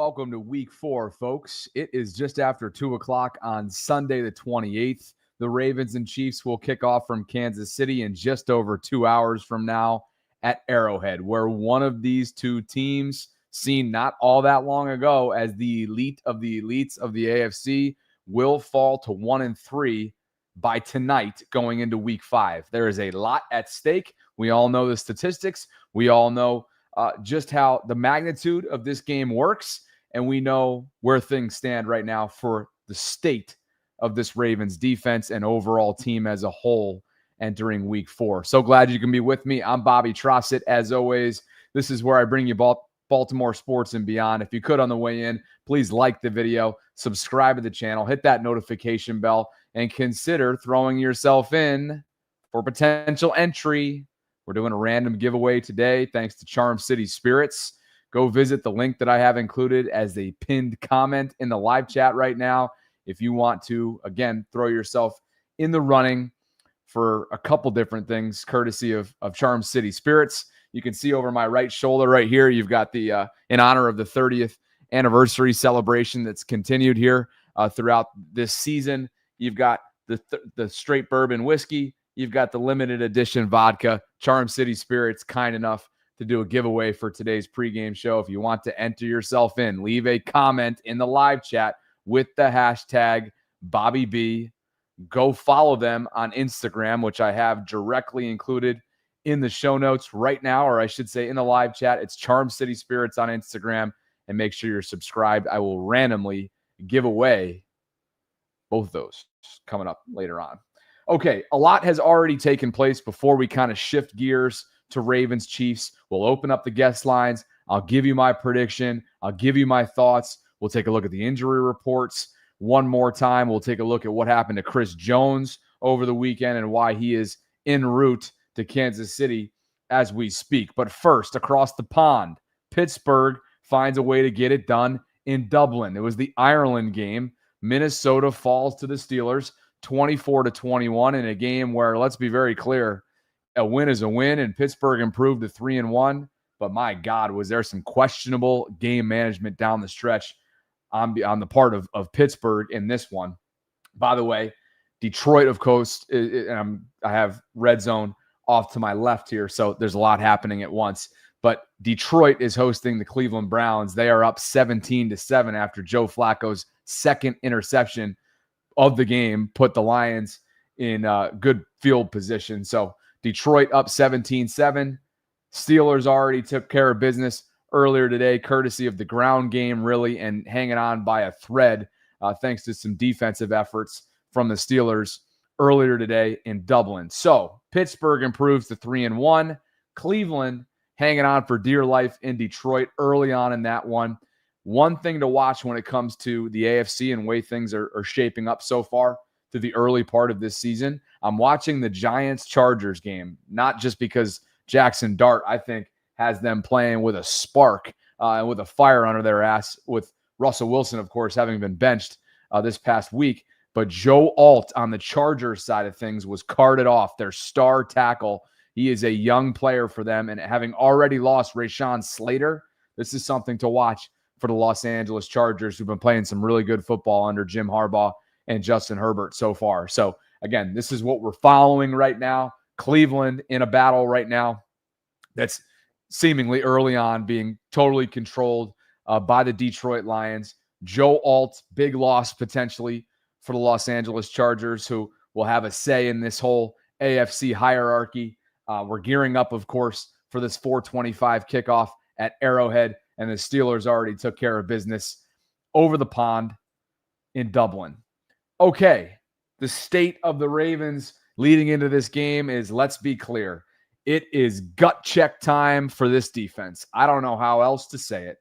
welcome to week 4, folks. It is just after 2 o'clock on Sunday the 28th. The Ravens and Chiefs will kick off from Kansas City in just over 2 hours from now at Arrowhead, where one of these two teams, seen not all that long ago as the elite of the elites of the AFC, will fall to 1-3 by tonight going into week 5. There is a lot at stake. We all know the statistics. We all know just how the magnitude of this game works, and we know where things stand right now for the state of this Ravens defense and overall team as a whole entering week 4. So glad you can be with me. I'm Bobby Trosset. As always, this is where I bring you Baltimore sports and beyond. If you could on the way in, please like the video, subscribe to the channel, hit that notification bell, and consider throwing yourself in for potential entry. We're doing a random giveaway today thanks to Charm City Spirits. Go visit the link that I have included as a pinned comment in the live chat right now if you want to, again, throw yourself in the running for a couple different things courtesy of Charm City Spirits. You can see over my right shoulder right here, you've got the in honor of the 30th anniversary celebration that's continued here throughout this season. You've got the straight bourbon whiskey. You've got the limited edition vodka. Charm City Spirits kind enough to do a giveaway for today's pregame show. If you want to enter yourself in, leave a comment in the live chat with the hashtag BobbyB. Go follow them on Instagram, which I have directly included in the show notes right now, or I should say in the live chat. It's Charm City Spirits on Instagram, and make sure you're subscribed. I will randomly give away both of those coming up later on. Okay, a lot has already taken place before we kind of shift gears to Ravens Chiefs. We'll open up the guest lines. I'll give you my prediction. I'll give you my thoughts. We'll take a look at the injury reports one more time. We'll take a look at what happened to Chris Jones over the weekend and why he is en route to Kansas City as we speak. But first, across the pond, Pittsburgh finds a way to get it done in Dublin. It was the Ireland game. Minnesota falls to the Steelers 24-21 in a game where, let's be very clear, a win is a win, and Pittsburgh improved to 3-1. But my God, was there some questionable game management down the stretch on the part of Pittsburgh in this one. By the way, Detroit, of course, I have red zone off to my left here, so there's a lot happening at once. But Detroit is hosting the Cleveland Browns. They are up 17-7 after Joe Flacco's second interception of the game put the Lions in good field position. So Detroit up 17-7. Steelers already took care of business earlier today, courtesy of the ground game, really, and hanging on by a thread thanks to some defensive efforts from the Steelers earlier today in Dublin. So Pittsburgh improves to 3-1. Cleveland hanging on for dear life in Detroit early on in that one. One thing to watch when it comes to the AFC and way things are shaping up so far through the early part of this season, I'm watching the Giants-Chargers game, not just because Jackson Dart, I think, has them playing with a spark and with a fire under their ass, with Russell Wilson, of course, having been benched this past week. But Joe Alt on the Chargers side of things was carted off, their star tackle. He is a young player for them, and having already lost Rashawn Slater, this is something to watch for the Los Angeles Chargers, who've been playing some really good football under Jim Harbaugh and Justin Herbert so far. So, again, this is what we're following right now. Cleveland in a battle right now that's seemingly early on being totally controlled by the Detroit Lions. Joe Alt, big loss potentially for the Los Angeles Chargers, who will have a say in this whole AFC hierarchy. We're gearing up, of course, for this 4:25 kickoff at Arrowhead, and the Steelers already took care of business over the pond in Dublin. Okay, the state of the Ravens leading into this game is, let's be clear, it is gut check time for this defense. I don't know how else to say it.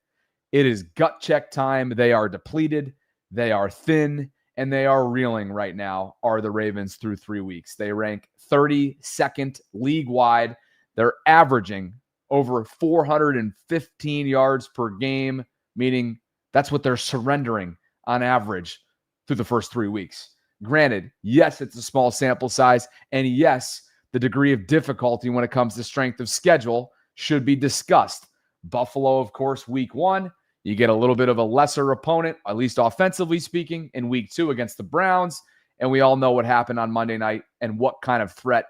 It is gut check time. They are depleted, they are thin, and they are reeling right now, are the Ravens through 3 weeks. They rank 32nd league-wide. They're averaging over 415 yards per game, meaning that's what they're surrendering on average through the first 3 weeks. Granted, yes, it's a small sample size, and yes, the degree of difficulty when it comes to strength of schedule should be discussed. Buffalo, of course, week 1. You get a little bit of a lesser opponent, at least offensively speaking, in week 2 against the Browns. And we all know what happened on Monday night and what kind of threat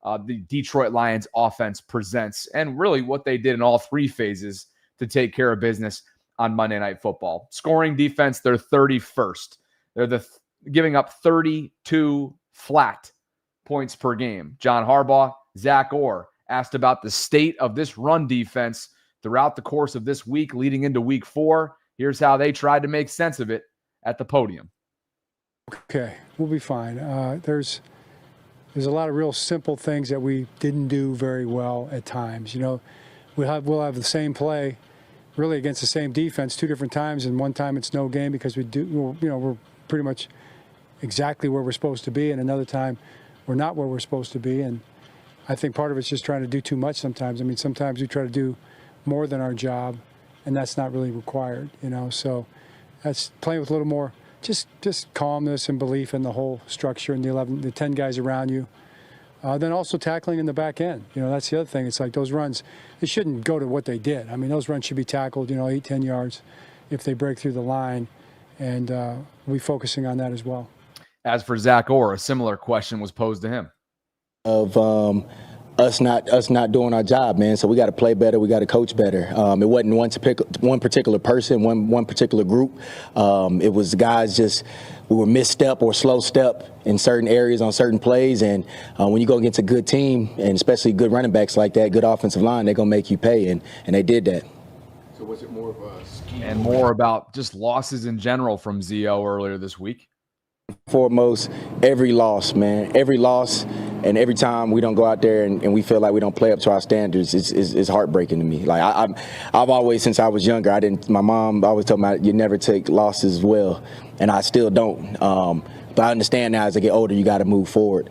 the Detroit Lions offense presents, and really what they did in all 3 phases to take care of business on Monday Night Football. Scoring defense, they're 31st. They're giving up 32 flat points per game. John Harbaugh, Zach Orr asked about the state of this run defense throughout the course of this week leading into week 4. Here's how they tried to make sense of it at the podium. Okay, we'll be fine. There's a lot of real simple things that we didn't do very well at times. You know, we'll have the same play really against the same defense 2 different times, and one time it's no game because we're pretty much exactly where we're supposed to be, and another time we're not where we're supposed to be. And I think part of it's just trying to do too much sometimes. I mean, sometimes we try to do more than our job, and that's not really required, you know. So that's playing with a little more just calmness and belief in the whole structure and the 10 guys around you. Then also tackling in the back end. You know, that's the other thing. It's like those runs, they shouldn't go to what they did. I mean, those runs should be tackled, 8-10 yards if they break through the line, and we'll be focusing on that as well. As for Zach Orr, a similar question was posed to him. Of us not doing our job, man. So we got to play better. We got to coach better. It wasn't one particular person, one particular group. It was guys we were misstep or slow step in certain areas on certain plays. And when you go against a good team, and especially good running backs like that, good offensive line, they're going to make you pay. And they did that. So was it more of a scheme? And more about just losses in general from ZO earlier this week. Foremost, every loss, man. Every loss, and every time we don't go out there and we feel like we don't play up to our standards, it's heartbreaking to me. Like I've always, since I was younger, my mom always told me you never take losses well, and I still don't. But I understand now as I get older, you got to move forward.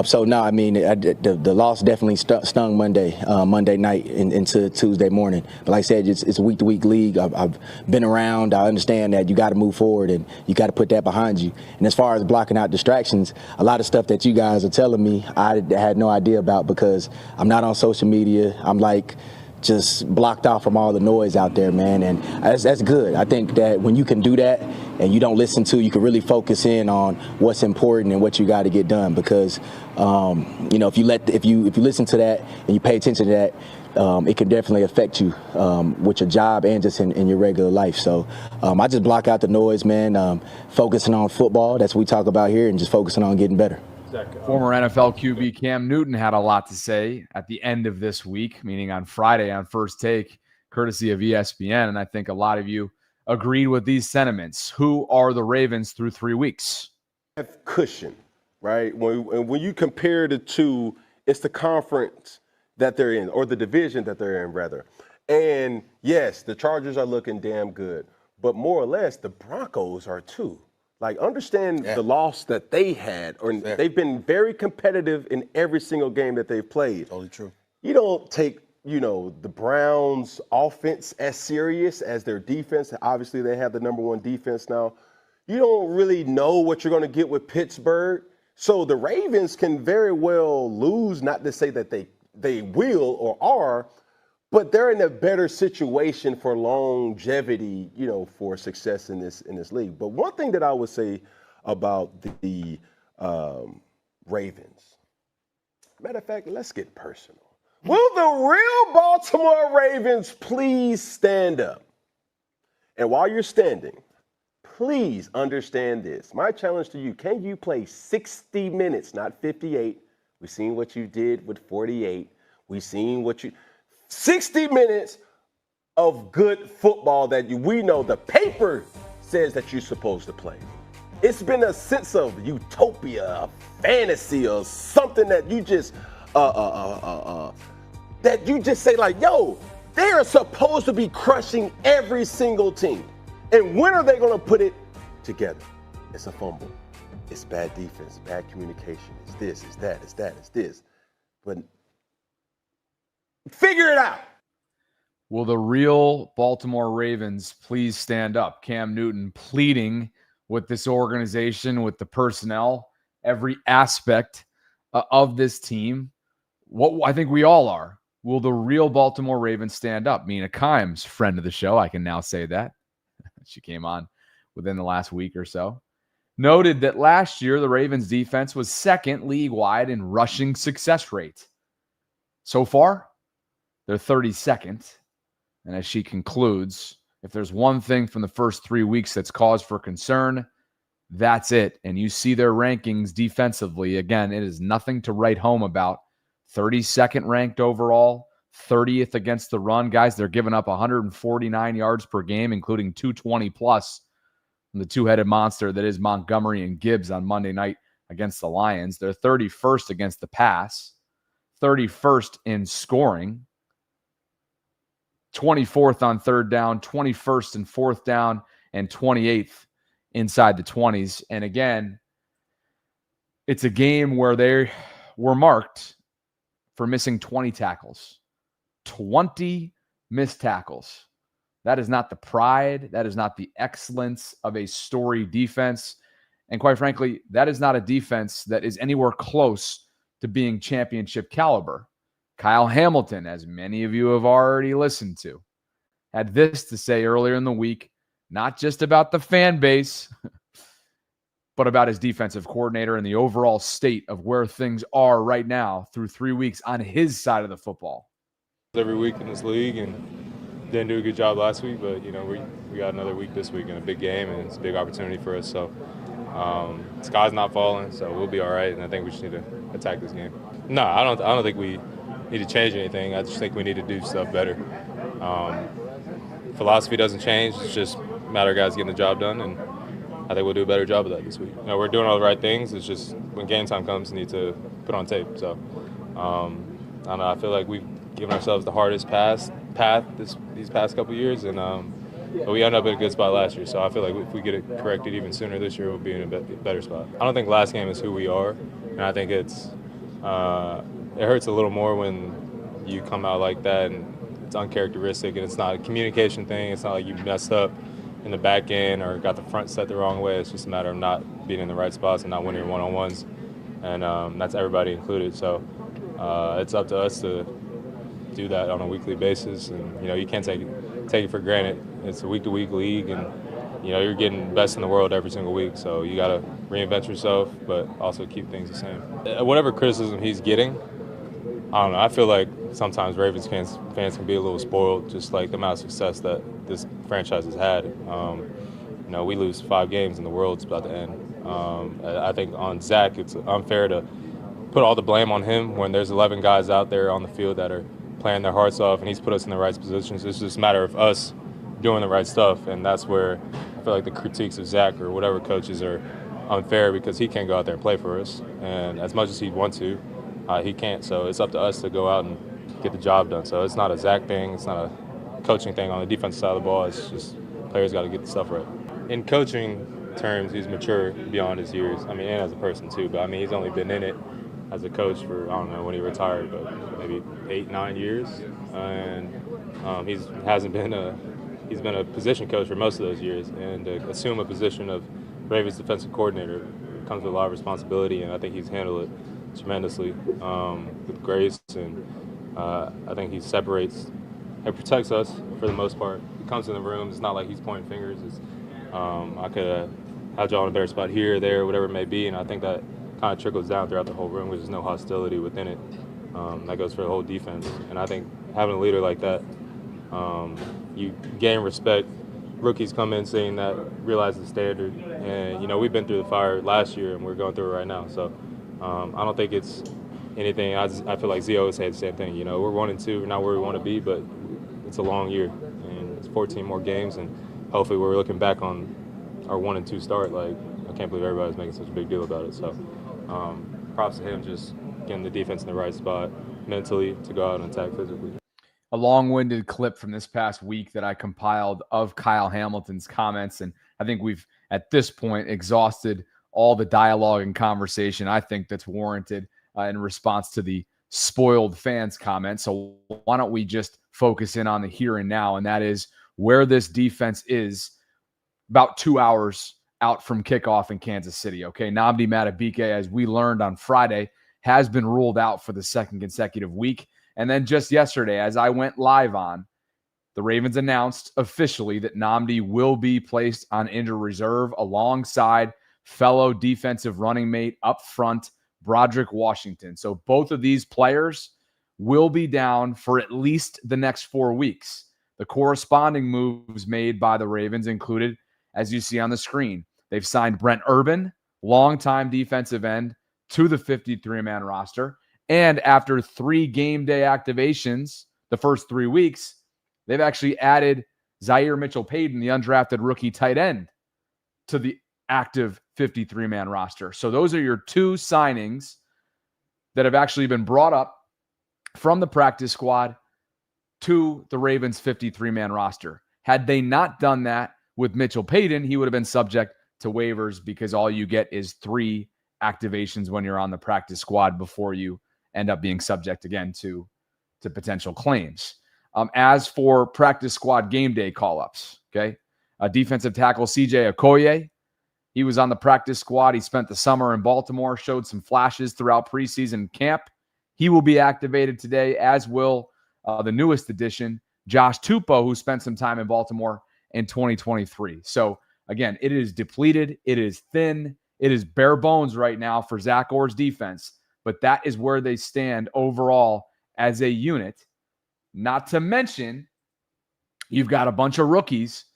So no, I mean the loss definitely stung Monday night into Tuesday morning. But like I said, it's a week-to-week league. I've been around. I understand that you got to move forward and you got to put that behind you. And as far as blocking out distractions, a lot of stuff that you guys are telling me, I had no idea about because I'm not on social media. I'm like just blocked off from all the noise out there, man. And that's good. I think that when you can do that and you don't listen to, you can really focus in on what's important and what you got to get done. Because, if you listen to that and you pay attention to that, it can definitely affect you with your job and just in your regular life. So I just block out the noise, man, focusing on football. That's what we talk about here, and just focusing on getting better. Former NFL QB Cam Newton had a lot to say at the end of this week, meaning on Friday on First Take, courtesy of ESPN. And I think a lot of you agreed with these sentiments. Who are the Ravens through 3 weeks? Have cushion, right? When you compare the two, it's the conference that they're in, or the division that they're in, rather. And yes, the Chargers are looking damn good, but more or less the Broncos are too. Like, understand the loss that they had, or they've been very competitive in every single game that they've played. Totally true. You don't take, the Browns' offense as serious as their defense. Obviously, they have the number 1 defense now. You don't really know what you're going to get with Pittsburgh. So the Ravens can very well lose, not to say that they will or are, but they're in a better situation for longevity, for success in this league. But one thing that I would say about the Ravens, matter of fact, let's get personal. Will the real Baltimore Ravens please stand up? And while you're standing, please understand this. My challenge to you, can you play 60 minutes, not 58? We've seen what you did with 48. We've seen 60 minutes of good football that we know the paper says that you're supposed to play. It's been a sense of utopia, a fantasy, or something that you just say like, yo, they are supposed to be crushing every single team. And when are they going to put it together? It's a fumble. It's bad defense, bad communication. It's this, it's that, it's that, it's this. But figure it out. Will the real Baltimore Ravens please stand up? Cam Newton pleading with this organization, with the personnel, every aspect of this team. What I think we all are. Will the real Baltimore Ravens stand up? Mina Kimes, friend of the show, I can now say that. She came on within the last week or so. Noted that last year, the Ravens defense was second league-wide in rushing success rate. So far, they're 32nd. And as she concludes, if there's one thing from the first 3 weeks that's cause for concern, that's it. And you see their rankings defensively. Again, it is nothing to write home about. 32nd ranked overall, 30th against the run. Guys, they're giving up 149 yards per game, including 220 plus from the two-headed monster that is Montgomery and Gibbs on Monday night against the Lions. They're 31st against the pass, 31st in scoring, 24th on third down, 21st in fourth down, and 28th inside the 20s. And again, it's a game where they were marked for missing 20 tackles. 20 missed tackles. That is not the pride. That is not the excellence of a storied defense. And quite frankly, that is not a defense that is anywhere close to being championship caliber. Kyle Hamilton, as many of you have already listened to, had this to say earlier in the week, not just about the fan base, but about his defensive coordinator and the overall state of where things are right now through 3 weeks on his side of the football. Every week in this league, and didn't do a good job last week, but we got another week this week in a big game, and it's a big opportunity for us. So sky's not falling, so we'll be all right. And I think we just need to attack this game. No, I don't think we need to change anything. I just think we need to do stuff better. Philosophy doesn't change. It's just a matter of guys getting the job done, and I think we'll do a better job of that this week. You know, we're doing all the right things. It's just when game time comes, we need to put on tape. So I don't know. I feel like we've given ourselves the hardest path these past couple of years, and but we ended up in a good spot last year. So I feel like if we get it corrected even sooner this year, we'll be in a better spot. I don't think last game is who we are, and I think it hurts a little more when you come out like that and it's uncharacteristic, and it's not a communication thing. It's not like you messed up in the back end or got the front set the wrong way. It's just a matter of not being in the right spots and not winning one-on-ones, and that's everybody included. So it's up to us to do that on a weekly basis, and you can't take it for granted. It's a week-to-week league, and you're getting best in the world every single week, so you got to reinvent yourself, but also keep things the same. Whatever criticism he's getting, I don't know. I feel like sometimes Ravens fans can be a little spoiled, just like the amount of success that this franchise has had. We lose 5 games and the world's about to end. I think on Zach, it's unfair to put all the blame on him when there's 11 guys out there on the field that are playing their hearts off, and he's put us in the right positions. It's just a matter of us doing the right stuff, and that's where I feel like the critiques of Zach or whatever coaches are unfair, because he can't go out there and play for us. And as much as he'd want to, he can't. So it's up to us to go out and get the job done. So it's not a Zach thing. It's not a coaching thing on the defensive side of the ball. It's just players got to get the stuff right. In coaching terms, he's mature beyond his years. I mean, and as a person too. But I mean, he's only been in it as a coach for, I don't know when he retired, but maybe 8-9 years. And he's been a position coach for most of those years. And to assume a position of Ravens defensive coordinator comes with a lot of responsibility, and I think he's handled it tremendously with grace, and I think he separates and protects us for the most part. He comes in the room, it's not like he's pointing fingers. It's, I could have y'all in a better spot here, there, whatever it may be, and I think that kind of trickles down throughout the whole room, because there's no hostility within it. That goes for the whole defense, and I think having a leader like that, you gain respect. Rookies come in seeing that, realize the standard, and we've been through the fire last year, and we're going through it right now. So I don't think it's anything. I feel like Z always said the same thing. We're 1-2, we're not where we want to be, but it's a long year, and it's 14 more games, and hopefully we're looking back on our 1-2 start. Like, I can't believe everybody's making such a big deal about it. So props to him, just getting the defense in the right spot mentally to go out and attack physically. A long-winded clip from this past week that I compiled of Kyle Hamilton's comments, and I think we've at this point exhausted all the dialogue and conversation I think that's warranted in response to the spoiled fans comment. So why don't we just focus in on the here and now, and that is where this defense is about 2 hours out from kickoff in Kansas City. Okay, Nnamdi Madubuike, as we learned on Friday, has been ruled out for the second consecutive week. And then just yesterday, as I went live on, the the Ravens announced officially that Nnamdi will be placed on injury reserve alongside fellow defensive running mate up front, Broderick Washington. So both of these players will be down for at least the next 4 weeks. The corresponding moves made by the Ravens included, as you see on the screen, they've signed Brent Urban, longtime defensive end, to the 53-man roster. And after 3 game day activations, the first 3 weeks, they've actually added Zaire Mitchell-Payton, the undrafted rookie tight end, to the active 53-man roster. So those are your 2 signings that have actually been brought up from the practice squad to the Ravens 53-man roster. Had they not done that with Mitchell-Payton, he would have been subject to waivers because all you get is 3 activations when you're on the practice squad before you end up being subject again to potential claims. As for practice squad game day call-ups, okay, defensive tackle CJ Okoye, he was on the practice squad. He spent the summer in Baltimore, showed some flashes throughout preseason camp. He will be activated today, as will the newest addition, Josh Tupou, who spent some time in Baltimore in 2023. So, again, it is depleted. It is thin. It is bare bones right now for Zach Orr's defense. But that is where they stand overall as a unit. Not to mention, you've got a bunch of rookies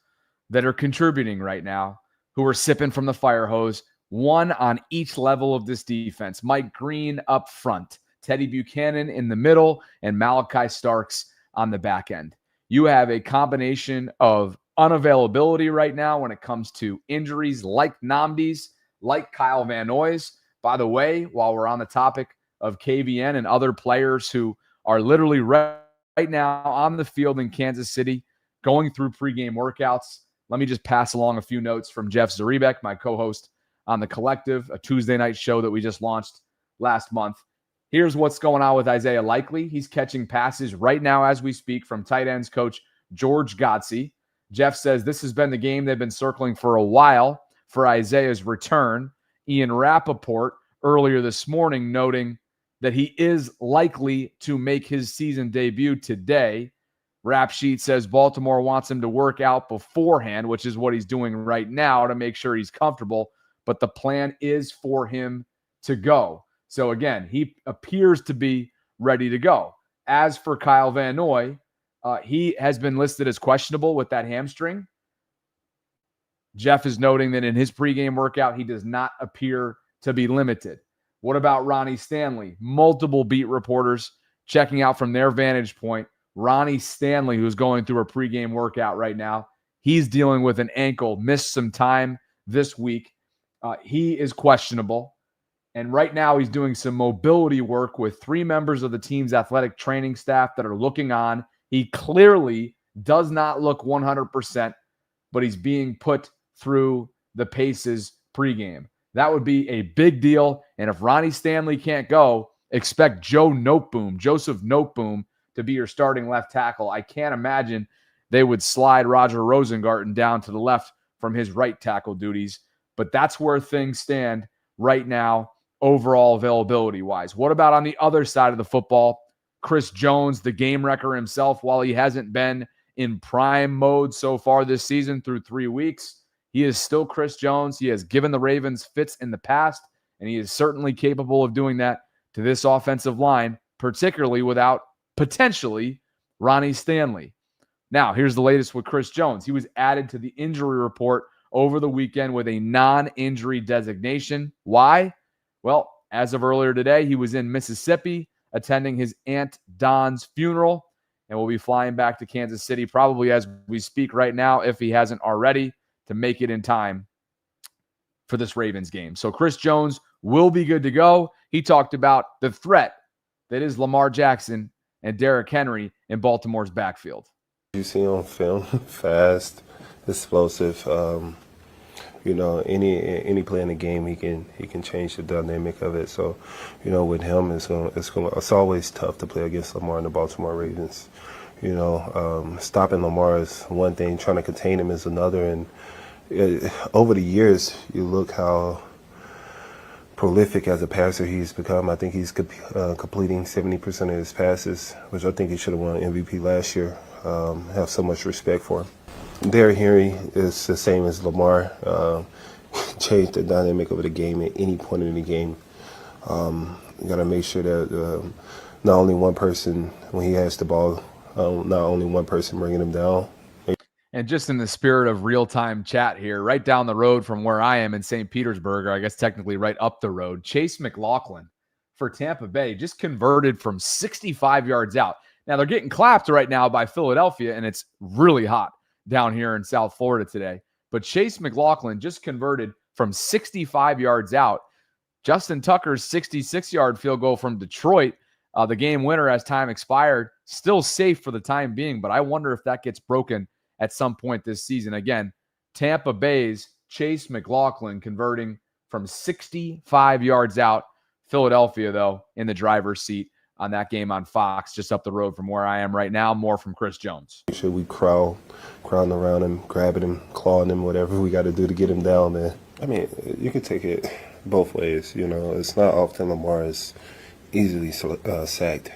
that are contributing right now who are sipping from the fire hose, one on each level of this defense. Mike Green up front, Teddy Buchanan in the middle, and Malachi Starks on the back end. You have a combination of unavailability right now when it comes to injuries like Nnamdi's, like Kyle Van Noy's. By the way, while we're on the topic of KVN and other players who are literally right now on the field in Kansas City going through pregame workouts, let me just pass along a few notes from Jeff Zaribek, my co-host on The Collective, a Tuesday night show that we just launched last month. Here's what's going on with Isaiah Likely. He's catching passes right now as we speak from tight ends coach George Godsey. Jeff says this has been the game they've been circling for a while for Isaiah's return. Ian Rappaport earlier this morning noting that he is likely to make his season debut today. Rap Sheet says Baltimore wants him to work out beforehand, which is what he's doing right now to make sure he's comfortable. But the plan is for him to go. So again, he appears to be ready to go. As for Kyle Van Noy, he has been listed as questionable with that hamstring. Jeff is noting that in his pregame workout, he does not appear to be limited. What about Ronnie Stanley? Multiple beat reporters checking out from their vantage point. Ronnie Stanley, who's going through a pregame workout right now, he's dealing with an ankle, missed some time this week. He is questionable. And right now he's doing some mobility work with 3 members of the team's athletic training staff that are looking on. He clearly does not look 100%, but he's being put through the paces pregame. That would be a big deal. And if Ronnie Stanley can't go, expect Joseph Noteboom, to be your starting left tackle. I can't imagine they would slide Roger Rosengarten down to the left from his right tackle duties. But that's where things stand right now, overall availability-wise. What about on the other side of the football? Chris Jones, the game wrecker himself, while he hasn't been in prime mode so far this season through 3 weeks, he is still Chris Jones. He has given the Ravens fits in the past, and he is certainly capable of doing that to this offensive line, particularly without potentially Ronnie Stanley. Now, here's the latest with Chris Jones. He was added to the injury report over the weekend with a non-injury designation. Why? Well, as of earlier today, he was in Mississippi attending his Aunt Don's funeral and will be flying back to Kansas City probably as we speak right now, if he hasn't already, to make it in time for this Ravens game. So Chris Jones will be good to go. He talked about the threat that is Lamar Jackson and Derrick Henry in Baltimore's backfield. You see on film, fast, explosive. Any play in the game, he can change the dynamic of it. So, with him, it's always tough to play against Lamar and the Baltimore Ravens. Stopping Lamar is one thing, trying to contain him is another. And over the years, you look how prolific as a passer he's become. I think he's completing 70% of his passes, which I think he should have won MVP last year. Have so much respect for him. Derrick Henry is the same as Lamar. Changed the dynamic of the game at any point in the game. You got to make sure that not only one person, when he has the ball, not only one person bringing him down. And just in the spirit of real-time chat here, right down the road from where I am in St. Petersburg, or I guess technically right up the road, Chase McLaughlin for Tampa Bay just converted from 65 yards out. Now, they're getting clapped right now by Philadelphia, and it's really hot down here in South Florida today. But Chase McLaughlin just converted from 65 yards out. Justin Tucker's 66-yard field goal from Detroit, the game winner as time expired, still safe for the time being, but I wonder if that gets broken at some point this season. Again, Tampa Bay's Chase McLaughlin converting from 65 yards out. Philadelphia, though, in the driver's seat on that game on Fox, just up the road from where I am right now. More from Chris Jones. Make sure we crowding around him, grabbing him, clawing him, whatever we got to do to get him down, man. I mean, you can take it both ways. You know, it's not often Lamar is easily sacked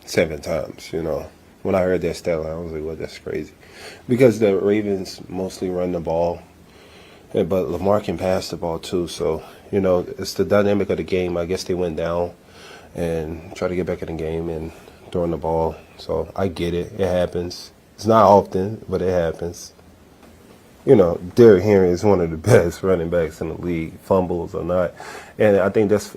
7 times, you know. When I heard that stat line, I was like, well, that's crazy. Because the Ravens mostly run the ball, but Lamar can pass the ball too. So, you know, it's the dynamic of the game. I guess they went down and try to get back in the game and throwing the ball. So I get it. It happens. It's not often, but it happens. You know, Derrick Henry is one of the best running backs in the league, fumbles or not. And I think that's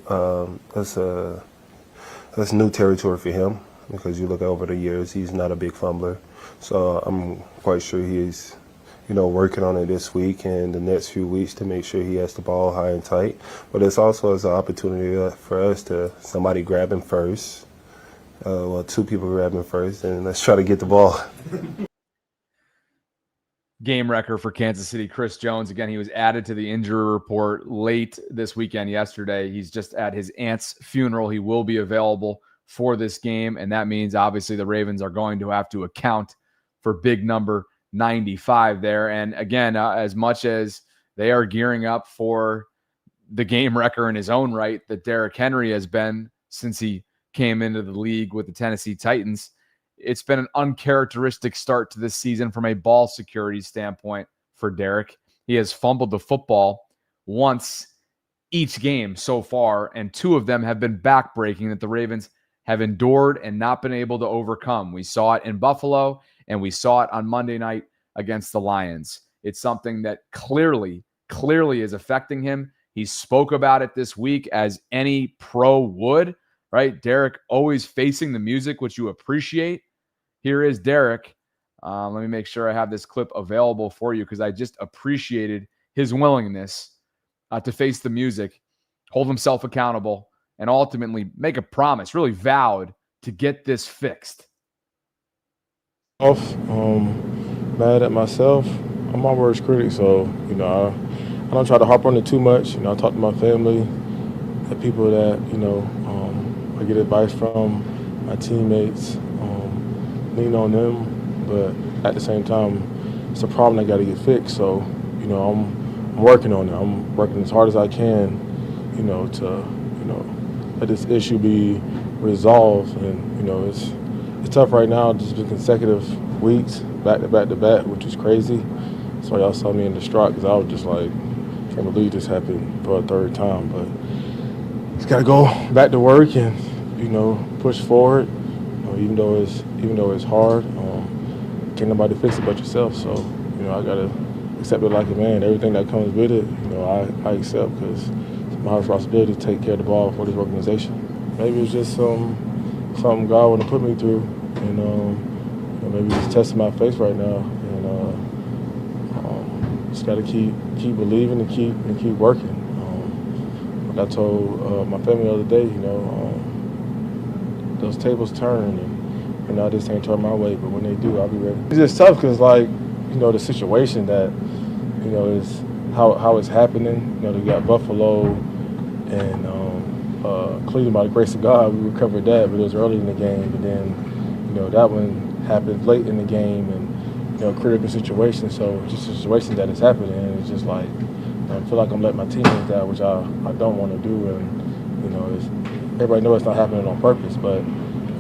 new territory for him. Because you look over the years, he's not a big fumbler. So I'm quite sure he's, you know, working on it this week and the next few weeks to make sure he has the ball high and tight. But it's also as an opportunity for us to somebody grab him first. Well, 2 people grab him first, and let's try to get the ball. Game wrecker for Kansas City, Chris Jones. Again, he was added to the injury report late this weekend yesterday. He's just at his aunt's funeral. He will be available for this game, and that means obviously the Ravens are going to have to account for big number 95 there. And again, as much as they are gearing up for the game wrecker in his own right that Derrick Henry has been since he came into the league with the Tennessee Titans, it's been an uncharacteristic start to this season from a ball security standpoint for Derrick. He has fumbled the football once each game so far, and 2 of them have been backbreaking that the Ravens have endured and not been able to overcome. We saw it in Buffalo, and we saw it on Monday night against the Lions. It's something that clearly is affecting him. He spoke about it this week as any pro would, right? Derrick always facing the music, which you appreciate. Here is Derrick. Let me make sure I have this clip available for you because I just appreciated his willingness to face the music, hold himself accountable, and ultimately make a promise, really vowed to get this fixed. Mad at myself. I'm my worst critic, so, you know, I don't try to harp on it too much. You know, I talk to my family, the people that, you know, I get advice from, my teammates, lean on them, but at the same time, it's a problem that got to get fixed. So, you know, I'm working on it. I'm working as hard as I can, you know, to, you know, let this issue be resolved. And, you know, it's tough right now, just the consecutive weeks, back to back, which is crazy. That's why y'all saw me in distraught, because I was just like, can't believe this happened for a 3rd time. But just got to go back to work and, you know, push forward. Even though it's hard, can't nobody fix it but yourself. So, you know, I gotta accept it like a man. Everything that comes with it, you know, I accept, because it's my responsibility to take care of the ball for this organization. Maybe it's just something God want to put me through, and you know, maybe it's testing my faith right now, and just gotta keep believing and keep working. Like I told my family the other day, you know. Those tables turn, and you know, I just ain't turn my way, but when they do, I'll be ready. It's just tough because, like, you know, the situation that, you know, is how it's happening. You know, they got Buffalo and Cleveland, by the grace of God, we recovered that, but it was early in the game. And then, you know, that one happened late in the game, and, you know, critical situation. So just a situation that is happening, and it's just like, I feel like I'm letting my teammates down, which I don't want to do. And, you know, everybody knows it's not happening on purpose, but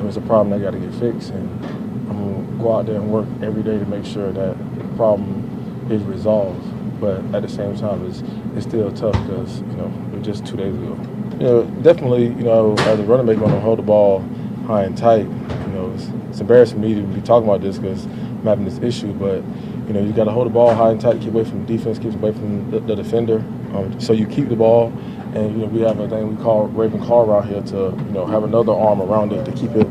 it's a problem that got to get fixed. And I'm going to go out there and work every day to make sure that the problem is resolved. But at the same time, it's still tough because, you know, it was just 2 days ago. You know, definitely, you know, as a running back, going to hold the ball high and tight. You know, it's embarrassing me to be talking about this because I'm having this issue, but you know, you got to hold the ball high and tight, keep away from the defense, keep away from the defender. So you keep the ball, and you know, we have a thing we call Raven Call around here to, you know, have another arm around it to keep it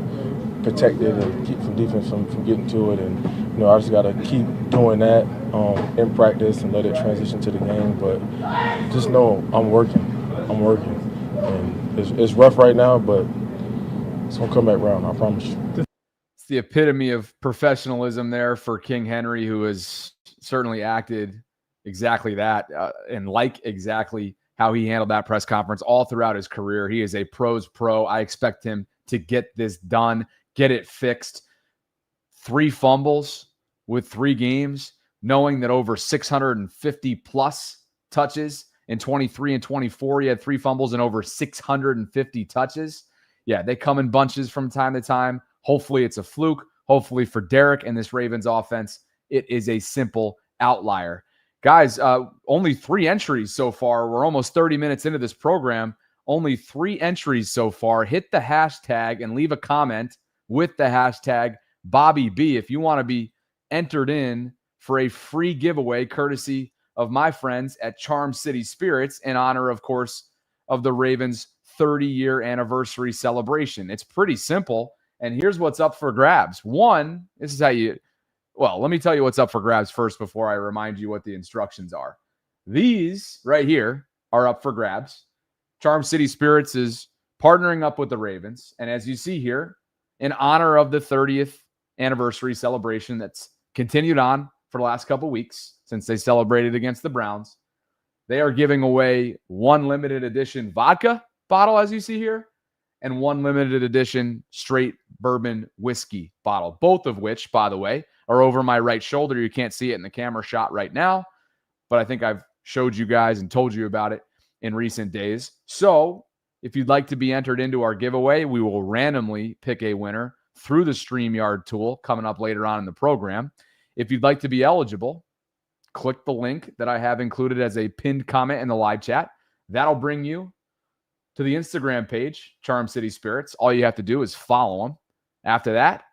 protected and keep from defense from getting to it. And you know, I just got to keep doing that in practice and let it transition to the game. But just know I'm working, and it's rough right now, but it's gonna come back around. I promise you. It's the epitome of professionalism there for King Henry, who has certainly acted exactly that and like exactly how he handled that press conference all throughout his career. He is a pro's pro. I expect him to get this done, get it fixed. 3 fumbles with 3 games, knowing that over 650 plus touches in 23 and 24, he had 3 fumbles and over 650 touches. Yeah, they come in bunches from time to time. Hopefully it's a fluke. Hopefully for Derrick and this Ravens offense, it is a simple outlier. Guys, only 3 entries so far. We're almost 30 minutes into this program. Only 3 entries so far. Hit the hashtag and leave a comment with the hashtag BobbyB if you want to be entered in for a free giveaway courtesy of my friends at Charm City Spirits in honor, of course, of the Ravens' 30-year anniversary celebration. It's pretty simple, and here's what's up for grabs. One, this is how you, well, let me tell you what's up for grabs first before I remind you what the instructions are. These right here are up for grabs. Charm City Spirits is partnering up with the Ravens, and as you see here, in honor of the 30th anniversary celebration that's continued on for the last couple weeks since they celebrated against the Browns, they are giving away 1 limited edition vodka bottle, as you see here, and 1 limited edition straight bourbon whiskey bottle, both of which, by the way, are over my right shoulder. You can't see it in the camera shot right now, but I think I've showed you guys and told you about it in recent days. So if you'd like to be entered into our giveaway, we will randomly pick a winner through the StreamYard tool coming up later on in the program. If you'd like to be eligible, click the link that I have included as a pinned comment in the live chat. That'll bring you to the Instagram page, Charm City Spirits. All you have to do is follow them. After that,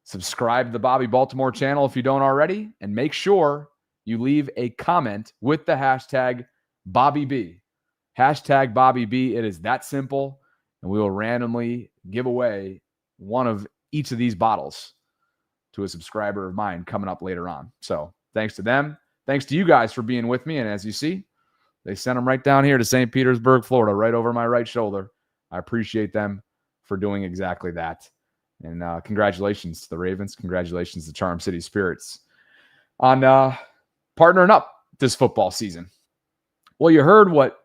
subscribe to the Bobby Baltimore channel if you don't already, and make sure you leave a comment with the hashtag BobbyB. Hashtag BobbyB. It is that simple, and we will randomly give away one of each of these bottles to a subscriber of mine coming up later on. So thanks to them. Thanks to you guys for being with me. And as you see, they sent them right down here to St. Petersburg, Florida, right over my right shoulder. I appreciate them for doing exactly that. And congratulations to the Ravens. Congratulations to Charm City Spirits on partnering up this football season. Well, you heard what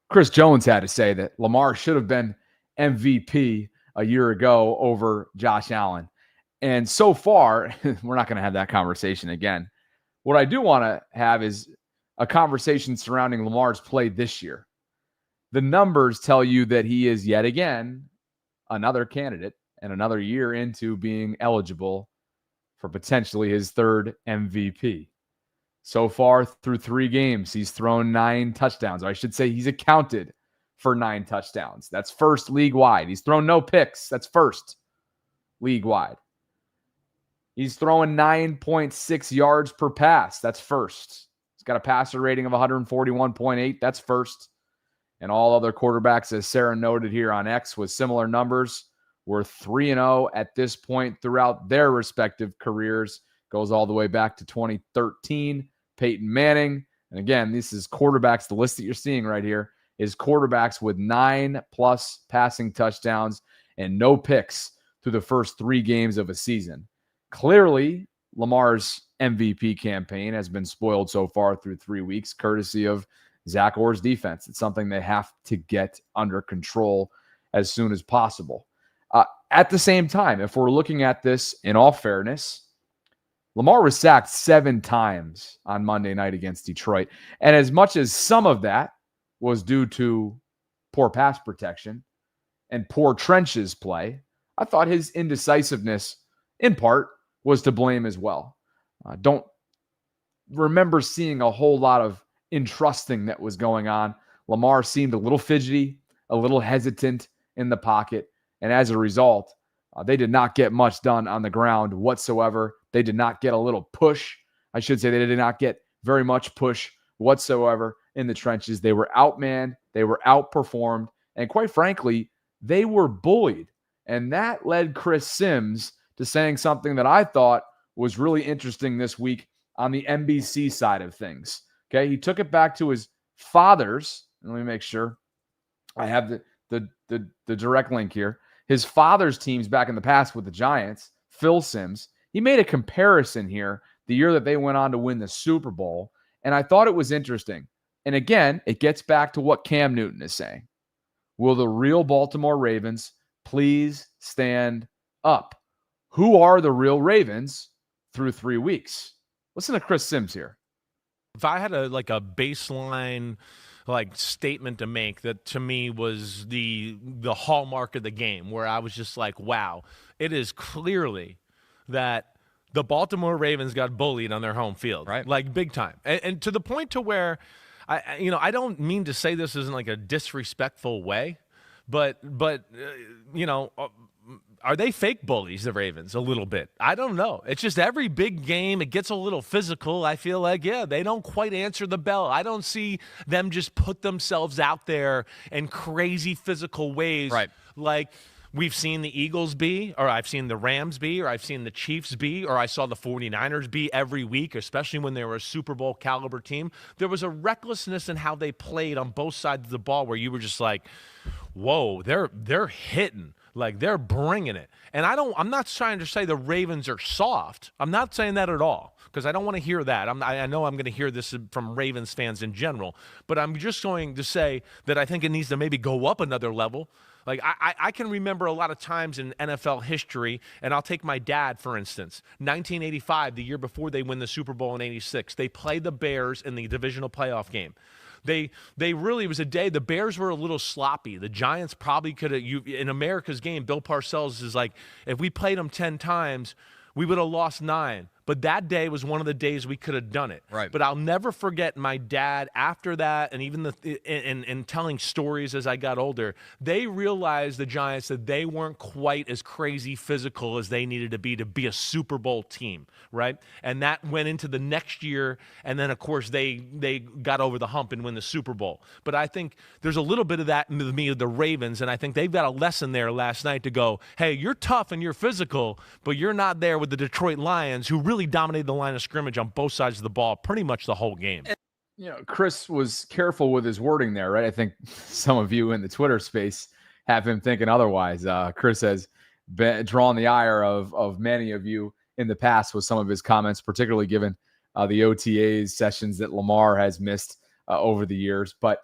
Chris Jones had to say, that Lamar should have been MVP a year ago over Josh Allen. And so far, we're not going to have that conversation again. What I do want to have is a conversation surrounding Lamar's play this year. The numbers tell you that he is yet again another candidate and another year into being eligible for potentially his 3rd MVP. So far through 3 games, he's thrown 9 touchdowns. Or I should say he's accounted for 9 touchdowns. That's first league-wide. He's thrown no picks. That's first league-wide. He's throwing 9.6 yards per pass. That's first. He's got a passer rating of 141.8. That's first. And all other quarterbacks, as Sarah noted here on X, with similar numbers, were 3-0 at this point throughout their respective careers. Goes all the way back to 2013. Peyton Manning. And again, this is quarterbacks. The list that you're seeing right here is quarterbacks with 9+ passing touchdowns and no picks through the first 3 games of a season. Clearly, Lamar's MVP campaign has been spoiled so far through 3 weeks, courtesy of Zach Orr's defense. It's something they have to get under control as soon as possible. At the same time, if we're looking at this in all fairness, Lamar was sacked 7 times on Monday night against Detroit. And as much as some of that was due to poor pass protection and poor trenches play, I thought his indecisiveness, in part, was to blame as well. Don't remember seeing a whole lot of entrusting that was going on. Lamar seemed a little fidgety, a little hesitant in the pocket, and as a result, they did not get much done on the ground whatsoever. They did not get a little push. I should say they did not get very much push whatsoever in the trenches. They were outmanned, they were outperformed, and quite frankly, they were bullied. And that led Chris Sims to saying something that I thought was really interesting this week on the NBC side of things. Okay, he took it back to his father's. Let me make sure I have the direct link here. His father's teams back in the past with the Giants, Phil Sims. He made a comparison here the year that they went on to win the Super Bowl, and I thought it was interesting. And again, it gets back to what Cam Newton is saying. Will the real Baltimore Ravens please stand up? Who are the real Ravens through 3 weeks? Listen to Chris Sims here. If I had a baseline statement to make that to me was the hallmark of the game, where I was just like, wow, it is clearly that the Baltimore Ravens got bullied on their home field, right? Like big time, and to the point to where I don't mean to say this in a disrespectful way, but are they fake bullies, the Ravens, a little bit? I don't know. It's just every big game, it gets a little physical. I feel like, they don't quite answer the bell. I don't see them just put themselves out there in crazy physical ways. Right. Like we've seen the Eagles be, or I've seen the Rams be, or I've seen the Chiefs be, or I saw the 49ers be every week, especially when they were a Super Bowl caliber team. There was a recklessness in how they played on both sides of the ball where you were just like, whoa, they're hitting. Like they're bringing it. And I'm not trying to say the Ravens are soft. I'm not saying that at all because I don't want to hear that. I know I'm going to hear this from Ravens fans in general, but I'm just going to say that I think it needs to maybe go up another level. Like I can remember a lot of times in NFL history, and I'll take my dad, for instance, 1985, the year before they win the Super Bowl in 86, they played the Bears in the divisional playoff game. They really, it was a day, the Bears were a little sloppy. The Giants probably could have, in America's game, Bill Parcells is like, if we played them 10 times, we would have lost 9. But that day was one of the days we could have done it. Right. But I'll never forget my dad after that, and even in telling stories as I got older, they realized, the Giants, that they weren't quite as crazy physical as they needed to be a Super Bowl team, right? And that went into the next year, and then, of course, they got over the hump and win the Super Bowl. But I think there's a little bit of that in me of the Ravens, and I think they've got a lesson there last night to go, hey, you're tough and you're physical, but you're not there with the Detroit Lions, who really dominated the line of scrimmage on both sides of the ball pretty much the whole game. Chris was careful with his wording there, right? I think some of you in the Twitter space have him thinking otherwise. Chris has drawn the ire of many of you in the past with some of his comments, particularly given the OTAs sessions that Lamar has missed over the years. But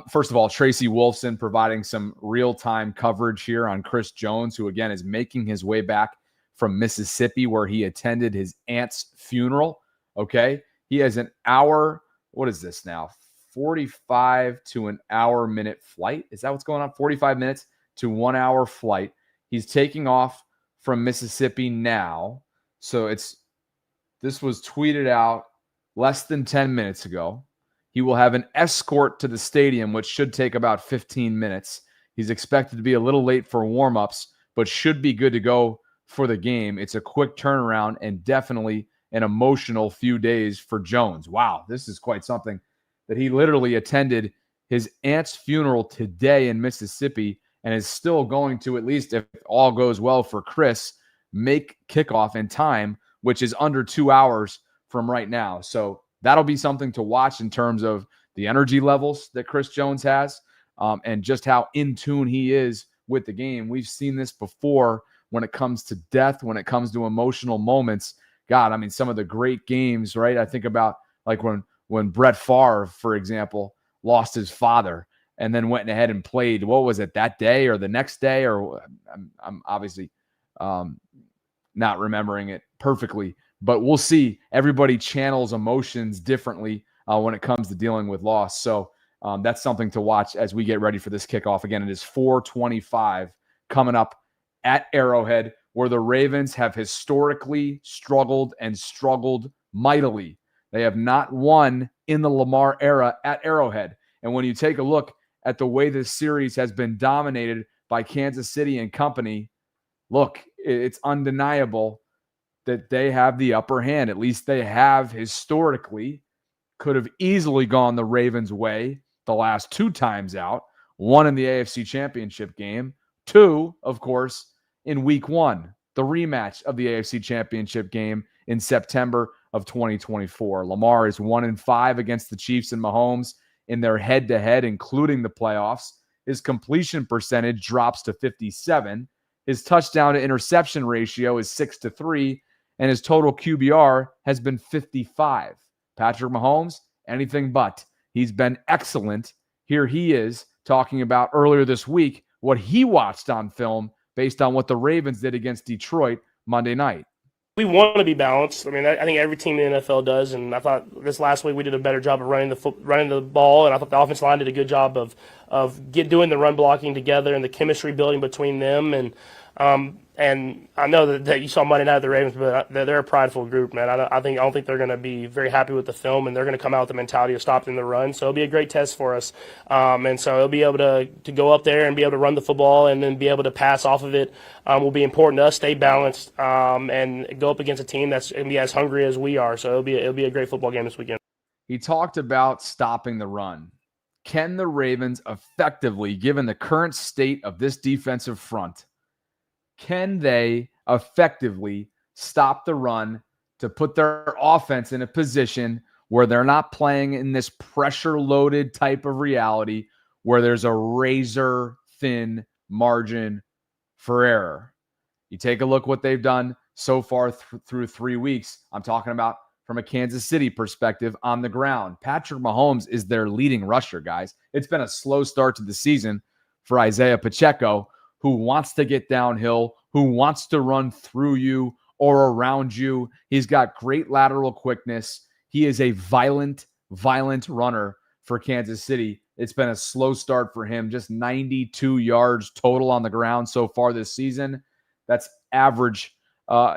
first of all, Tracy Wolfson providing some real-time coverage here on Chris Jones, who again is making his way back from Mississippi, where he attended his aunt's funeral. Okay. He has an hour. What is this now? 45 to an hour minute flight. Is that what's going on? 45 minutes to 1 hour flight. He's taking off from Mississippi now. So this was tweeted out less than 10 minutes ago. He will have an escort to the stadium, which should take about 15 minutes. He's expected to be a little late for warmups, but should be good to go for the game. It's a quick turnaround and definitely an emotional few days for Jones. Wow, this is quite something that he literally attended his aunt's funeral today in Mississippi and is still going to, at least if all goes well for Chris, make kickoff in time, which is under 2 hours from right now. So that'll be something to watch in terms of the energy levels that Chris Jones has and just how in tune he is with the game. We've seen this before when it comes to death, when it comes to emotional moments. God, I mean, some of the great games, right? I think about like when Brett Favre, for example, lost his father and then went ahead and played, what was it, that day or the next day? Or I'm obviously not remembering it perfectly, But we'll see. Everybody channels emotions differently when it comes to dealing with loss. So that's something to watch as we get ready for this kickoff. Again, it is 4:25 coming up at Arrowhead, where the Ravens have historically struggled mightily. They have not won in the Lamar era at Arrowhead. And when you take a look at the way this series has been dominated by Kansas City and company, look, it's undeniable that they have the upper hand. At least they have historically. Could have easily gone the Ravens' way the last 2 times out. 1 in the AFC Championship game. 2, of course, in Week 1, the rematch of the AFC Championship game in September of 2024. Lamar is 1-5 against the Chiefs and Mahomes in their head-to-head, including the playoffs. His completion percentage drops to 57. His touchdown to interception ratio is 6-3, and his total QBR has been 55. Patrick Mahomes, anything but. He's been excellent. Here he is talking about earlier this week what he watched on film based on what the Ravens did against Detroit Monday night. We want to be balanced. I mean, I think every team in the NFL does, and I thought this last week we did a better job of running the ball, and I thought the offensive line did a good job of doing the run blocking together and the chemistry building between them. And I know that you saw Monday night at the Ravens, but they're a prideful group, man. I don't think they're going to be very happy with the film, and they're going to come out with the mentality of stopping the run. So it'll be a great test for us. And so it'll be able to go up there and be able to run the football and then be able to pass off of it will be important to us. Stay balanced and go up against a team that's going to be as hungry as we are. So it'll be a great football game this weekend. He talked about stopping the run. Can the Ravens effectively, given the current state of this defensive front, can they effectively stop the run to put their offense in a position where they're not playing in this pressure-loaded type of reality where there's a razor-thin margin for error? You take a look what they've done so far through 3 weeks. I'm talking about from a Kansas City perspective on the ground. Patrick Mahomes is their leading rusher, guys. It's been a slow start to the season for Isaiah Pacheco, who wants to get downhill, who wants to run through you or around you. He's got great lateral quickness. He is a violent runner for Kansas City. It's been a slow start for him, just 92 yards total on the ground so far this season. That's average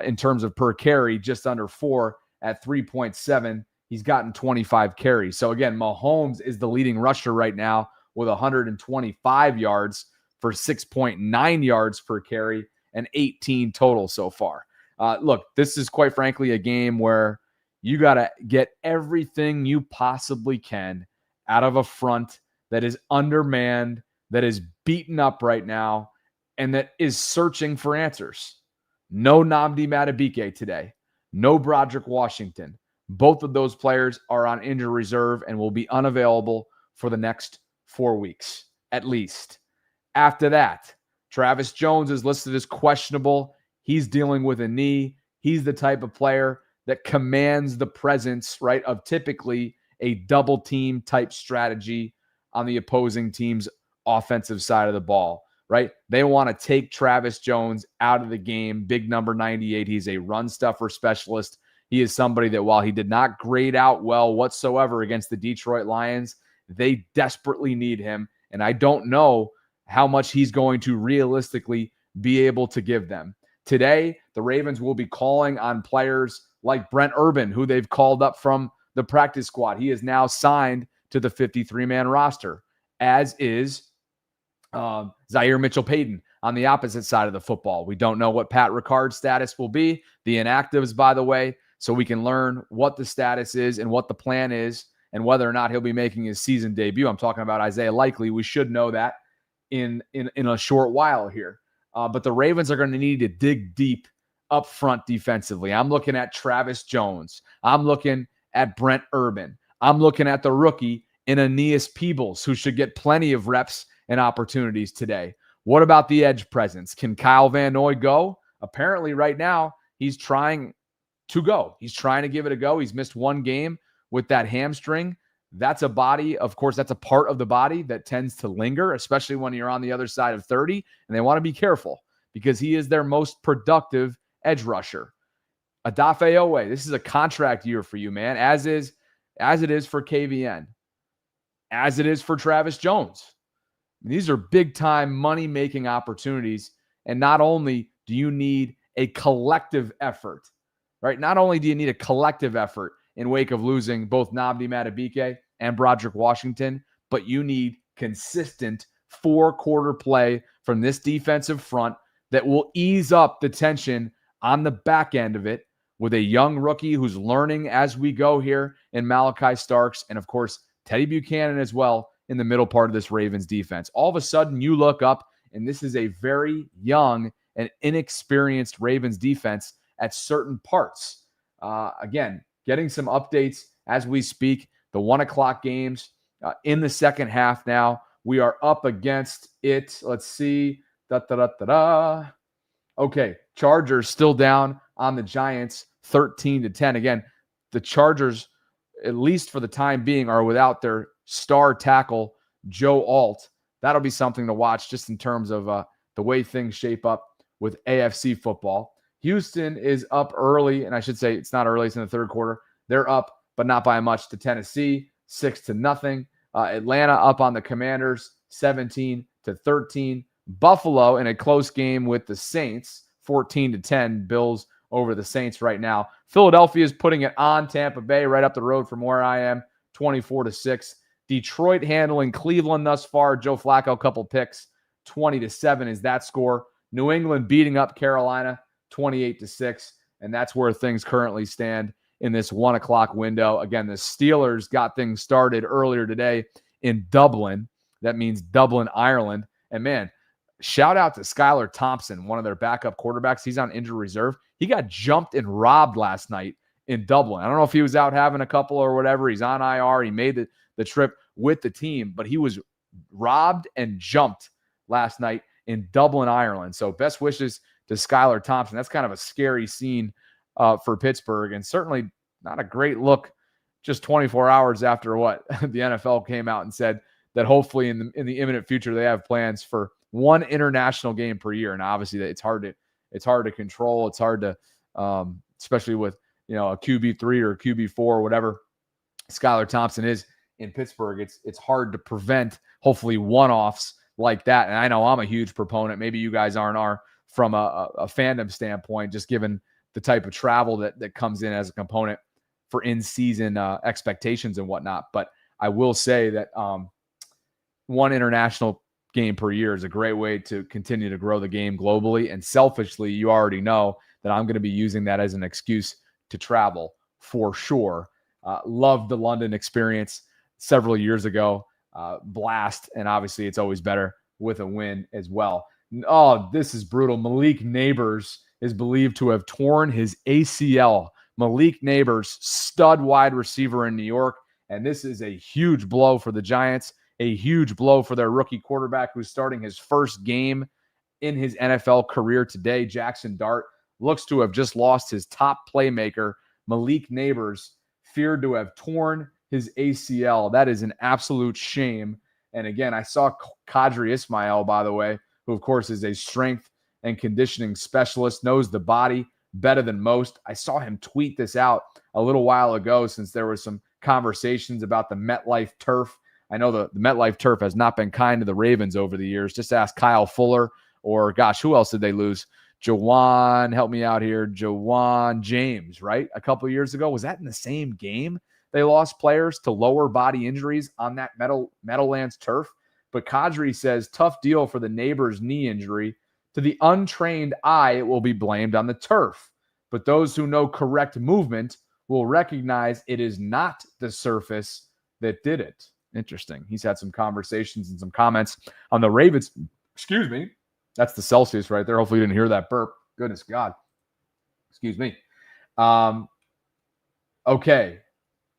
in terms of per carry, just under 4 at 3.7. He's gotten 25 carries. So again, Mahomes is the leading rusher right now with 125 yards for 6.9 yards per carry and 18 total so far. Look, this is quite frankly a game where you got to get everything you possibly can out of a front that is undermanned, that is beaten up right now, and that is searching for answers. No Nnamdi Madubuike today. No Broderick Washington. Both of those players are on injury reserve and will be unavailable for the next 4 weeks, at least. After that, Travis Jones is listed as questionable. He's dealing with a knee. He's the type of player that commands the presence, right, of typically a double team type strategy on the opposing team's offensive side of the ball, right? They want to take Travis Jones out of the game. Big number 98. He's a run stuffer specialist. He is somebody that while he did not grade out well whatsoever against the Detroit Lions, they desperately need him. And I don't know how much he's going to realistically be able to give them. Today, the Ravens will be calling on players like Brent Urban, who they've called up from the practice squad. He is now signed to the 53-man roster, as is Zaire Mitchell-Payton on the opposite side of the football. We don't know what Pat Ricard's status will be, the inactives, by the way, so we can learn what the status is and what the plan is and whether or not he'll be making his season debut. I'm talking about Isaiah Likely. We should know that in a short while here. But the Ravens are going to need to dig deep up front defensively. I'm looking at Travis Jones. I'm looking at Brent Urban. I'm looking at the rookie in Aeneas Peebles, who should get plenty of reps and opportunities today. What about the edge presence? Can Kyle Van Noy go? Apparently right now he's trying to go. He's trying to give it a go. He's missed 1 game with that hamstring. That's a body, of course, that's a part of the body that tends to linger, especially when you're on the other side of 30, and they want to be careful because he is their most productive edge rusher. Adafe Owe, this is a contract year for you, man, as it is for KVN, as it is for Travis Jones. These are big-time money-making opportunities, and not only do you need a collective effort, right? Not only do you need a collective effort in wake of losing both Nnamdi Madubuike and Broderick Washington, but you need consistent four-quarter play from this defensive front that will ease up the tension on the back end of it with a young rookie who's learning as we go here in Malachi Starks, and of course, Teddy Buchanan as well in the middle part of this Ravens defense. All of a sudden, you look up, and this is a very young and inexperienced Ravens defense at certain parts. Again, getting some updates as we speak. The 1 o'clock games in the second half now. We are up against it. Let's see. Okay, Chargers still down on the Giants, 13-10. Again, the Chargers, at least for the time being, are without their star tackle, Joe Alt. That'll be something to watch just in terms of the way things shape up with AFC football. Houston is up early, and I should say it's not early, it's in the third quarter. They're up, but not by much, to Tennessee, 6-0. Atlanta up on the Commanders, 17-13. Buffalo in a close game with the Saints, 14-10. Bills over the Saints right now. Philadelphia is putting it on Tampa Bay right up the road from where I am, 24-6. Detroit handling Cleveland thus far. Joe Flacco, a couple picks, 20-7 is that score. New England beating up Carolina, 28-6, and that's where things currently stand in this 1 o'clock window. Again, the Steelers got things started earlier today in Dublin. That means Dublin, Ireland. And man, shout out to Skylar Thompson, one of their backup quarterbacks. He's on injured reserve. He got jumped and robbed last night in Dublin. I don't know if he was out having a couple or whatever. He's on IR. He made the trip with the team, but he was robbed and jumped last night in Dublin, Ireland. So best wishes to Skylar Thompson. That's kind of a scary scene for Pittsburgh, and certainly not a great look just 24 hours after what the NFL came out and said that hopefully in the imminent future they have plans for one international game per year. And obviously it's hard to control. It's hard to especially with a QB3 or QB4 or whatever Skylar Thompson is in Pittsburgh. It's hard to prevent hopefully one-offs like that. And I know I'm a huge proponent. Maybe you guys are from a fandom standpoint, just given the type of travel that comes in as a component for in-season expectations and whatnot. But I will say that one international game per year is a great way to continue to grow the game globally. And selfishly, you already know that I'm going to be using that as an excuse to travel for sure. Loved the London experience several years ago. Blast. And obviously it's always better with a win as well. Oh, this is brutal. Malik Neighbors is believed to have torn his ACL. Malik Neighbors, stud wide receiver in New York. And this is a huge blow for the Giants, a huge blow for their rookie quarterback who's starting his first game in his NFL career today. Jackson Dart looks to have just lost his top playmaker. Malik Neighbors feared to have torn his ACL. That is an absolute shame. And again, I saw Qadri Ismail, by the way, who of course is a strength and conditioning specialist, knows the body better than most. I saw him tweet this out a little while ago since there were some conversations about the MetLife turf. I know the MetLife turf has not been kind to the Ravens over the years. Just ask Kyle Fuller or, gosh, who else did they lose? Jawan, help me out here. Jawan James, right? A couple of years ago. Was that in the same game? They lost players to lower body injuries on that Meadowlands turf. But Qadri says, tough deal for the Neighbors' knee injury. To the untrained eye, it will be blamed on the turf. But those who know correct movement will recognize it is not the surface that did it. Interesting. He's had some conversations and some comments on the Ravens. Excuse me. That's the Celsius right there. Hopefully you didn't hear that burp. Goodness God. Excuse me. Okay.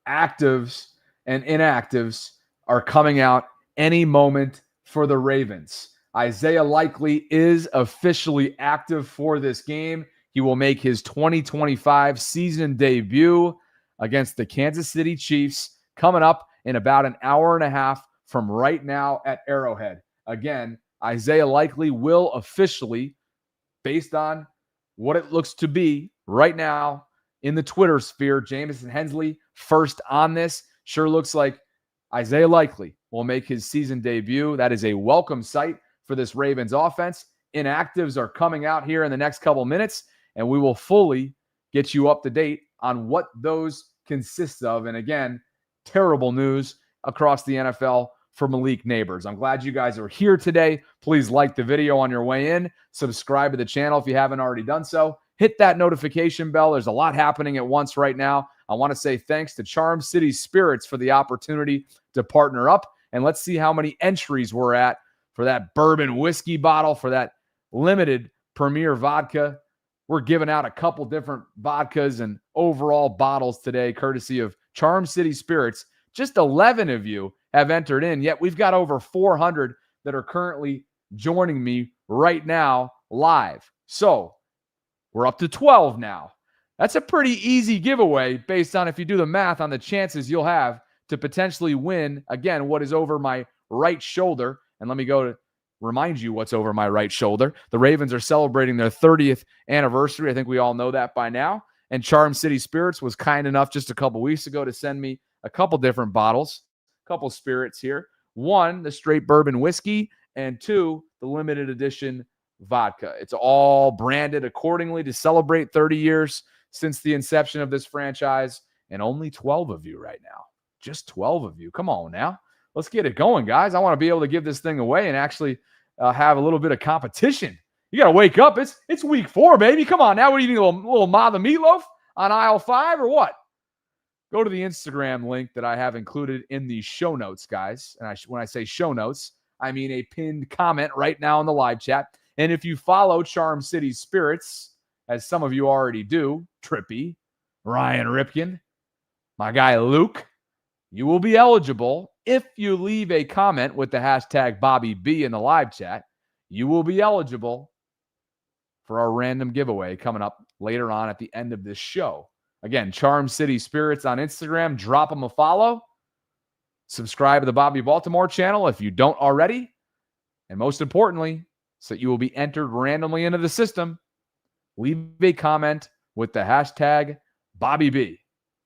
Actives and inactives are coming out any moment for the Ravens. Isaiah Likely is officially active for this game. He will make his 2025 season debut against the Kansas City Chiefs coming up in about an hour and a half from right now at Arrowhead. Again, Isaiah Likely will officially, based on what it looks to be right now, in the Twitter sphere. Jamison Hensley first on this. Sure looks like Isaiah Likely will make his season debut. That is a welcome sight for this Ravens offense. Inactives are coming out here in the next couple minutes, and we will fully get you up to date on what those consist of. And again, terrible news across the NFL for Malik Neighbors. I'm glad you guys are here today. Please like the video on your way in. Subscribe to the channel if you haven't already done so. Hit that notification bell. There's a lot happening at once right now. I want to say thanks to Charm City Spirits for the opportunity to partner up. And let's see how many entries we're at for that bourbon whiskey bottle, for that limited Premier vodka. We're giving out a couple different vodkas and overall bottles today, courtesy of Charm City Spirits. Just 11 of you have entered in, yet we've got over 400 that are currently joining me right now live. So we're up to 12 now. That's a pretty easy giveaway based on, if you do the math, on the chances you'll have to potentially win, again, what is over my right shoulder. And let me go to remind you what's over my right shoulder. The Ravens are celebrating their 30th anniversary. I think we all know that by now. And Charm City Spirits was kind enough just a couple weeks ago to send me a couple different bottles, a couple spirits here. One, the straight bourbon whiskey, and two, the limited edition vodka. It's all branded accordingly to celebrate 30 years since the inception of this franchise, and only 12 of you right now. Just 12 of you. Come on now. Let's get it going, guys. I want to be able to give this thing away and actually have a little bit of competition. You got to wake up. It's week 4, baby. Come on now. What do you need, a little Ma the Meatloaf on aisle 5 or what? Go to the Instagram link that I have included in the show notes, guys. And when I say show notes, I mean a pinned comment right now in the live chat. And if you follow Charm City Spirits, as some of you already do, Trippy, Ryan Ripken, my guy Luke, you will be eligible if you leave a comment with the hashtag BobbyB in the live chat. You will be eligible for our random giveaway coming up later on at the end of this show. Again, Charm City Spirits on Instagram. Drop them a follow. Subscribe to the Bobby Baltimore channel if you don't already. And most importantly, so that you will be entered randomly into the system, leave a comment with the hashtag BobbyB.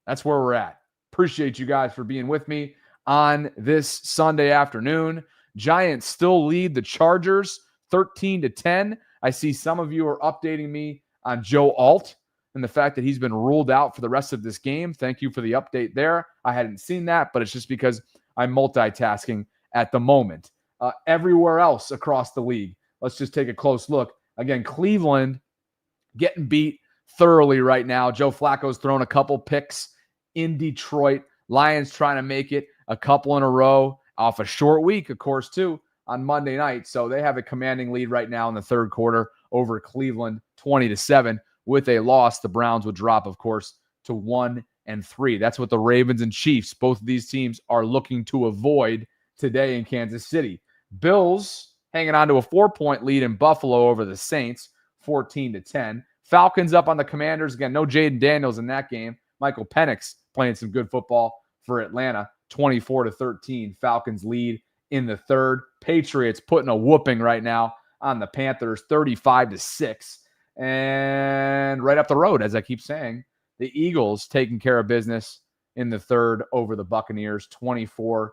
That's where we're at. Appreciate you guys for being with me on this Sunday afternoon. Giants still lead the Chargers 13-10. I see some of you are updating me on Joe Alt and the fact that he's been ruled out for the rest of this game. Thank you for the update there. I hadn't seen that, but it's just because I'm multitasking at the moment. Everywhere else across the league, let's just take a close look. Again, Cleveland getting beat thoroughly right now. Joe Flacco's thrown a couple picks in Detroit. Lions trying to make it a couple in a row off a short week, of course, too, on Monday night. So they have a commanding lead right now in the third quarter over Cleveland, 20-7. With a loss, the Browns would drop, of course, to 1-3. That's what the Ravens and Chiefs, both of these teams, are looking to avoid today in Kansas City. Bills hanging on to a 4-point lead in Buffalo over the Saints, 14-10. Falcons up on the Commanders. Again, no Jaden Daniels in that game. Michael Penix playing some good football for Atlanta, 24-13. Falcons lead in the third. Patriots putting a whooping right now on the Panthers, 35-6. And right up the road, as I keep saying, the Eagles taking care of business in the third over the Buccaneers, 24-6.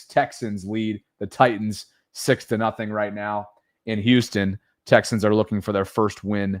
Texans lead the Titans 6-0 right now in Houston. Texans are looking for their first win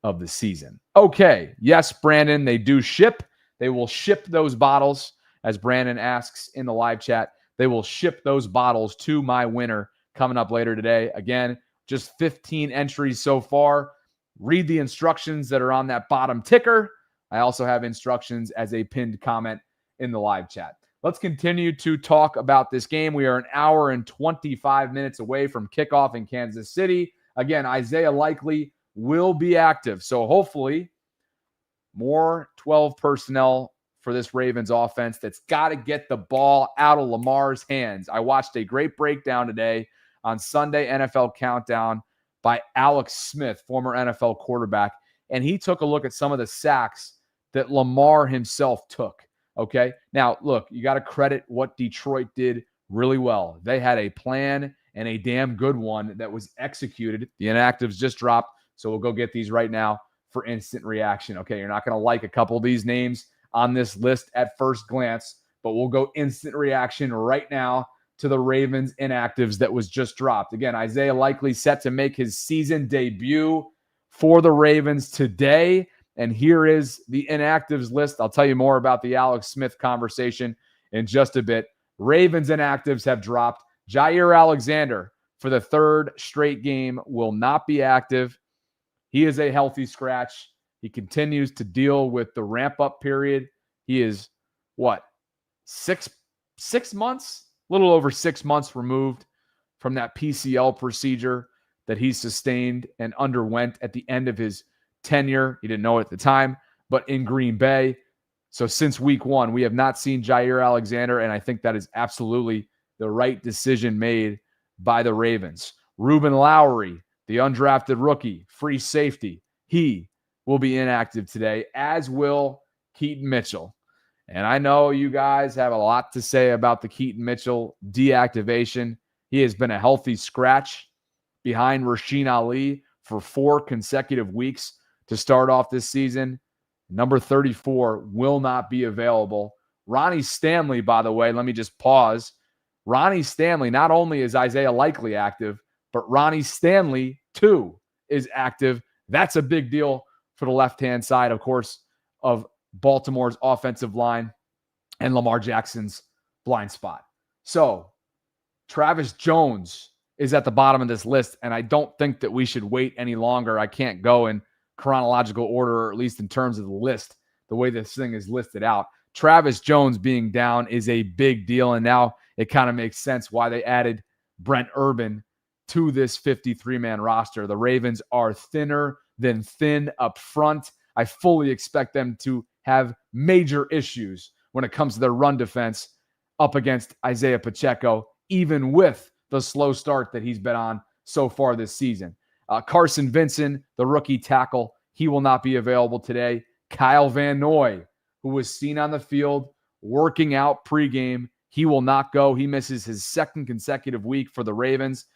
of the season. Okay. Yes, Brandon, they do ship. They will ship those bottles, as Brandon asks in the live chat. They will ship those bottles to my winner coming up later today. Again, just 15 entries so far. Read the instructions that are on that bottom ticker. I also have instructions as a pinned comment in the live chat. Let's continue to talk about this game. We are an hour and 25 minutes away from kickoff in Kansas City. Again, Isaiah Likely will be active. So hopefully more 12 personnel for this Ravens offense that's got to get the ball out of Lamar's hands. I watched a great breakdown today on Sunday NFL Countdown by Alex Smith, former NFL quarterback, and he took a look at some of the sacks that Lamar himself took, okay? Now, look, you got to credit what Detroit did really well. They had a plan and a damn good one that was executed. The inactives just dropped, so we'll go get these right now for instant reaction. Okay, you're not going to like a couple of these names on this list at first glance, but we'll go instant reaction right now to the Ravens inactives that was just dropped. Again, Isaiah Likely set to make his season debut for the Ravens today. And here is the inactives list. I'll tell you more about the Alex Smith conversation in just a bit. Ravens inactives have dropped. Jair Alexander, for the third straight game, will not be active. He is a healthy scratch. He continues to deal with the ramp-up period. He is, what, 6 months? A little over 6 months removed from that PCL procedure that he sustained and underwent at the end of his tenure. He didn't know it at the time, but in Green Bay. So since week 1, we have not seen Jair Alexander, and I think that is absolutely the right decision made by the Ravens. Reuben Lowry, the undrafted rookie, free safety, he will be inactive today, as will Keaton Mitchell. And I know you guys have a lot to say about the Keaton Mitchell deactivation. He has been a healthy scratch behind Rasheen Ali for 4 consecutive weeks to start off this season. Number 34 will not be available. Ronnie Stanley, by the way, let me just pause. Ronnie Stanley, not only is Isaiah Likely active, but Ronnie Stanley, too, is active. That's a big deal for the left-hand side, of course, of Baltimore's offensive line and Lamar Jackson's blind spot. So Travis Jones is at the bottom of this list, and I don't think that we should wait any longer. I can't go in chronological order, or at least in terms of the list, the way this thing is listed out. Travis Jones being down is a big deal, and now it kind of makes sense why they added Brent Urban to this 53-man roster. The Ravens are thinner than thin up front. I fully expect them to have major issues when it comes to their run defense up against Isaiah Pacheco, even with the slow start that he's been on so far this season. Carson Vincent, the rookie tackle, he will not be available today. Kyle Van Noy, who was seen on the field working out pregame, he will not go. He misses his 2nd consecutive week for the Ravens.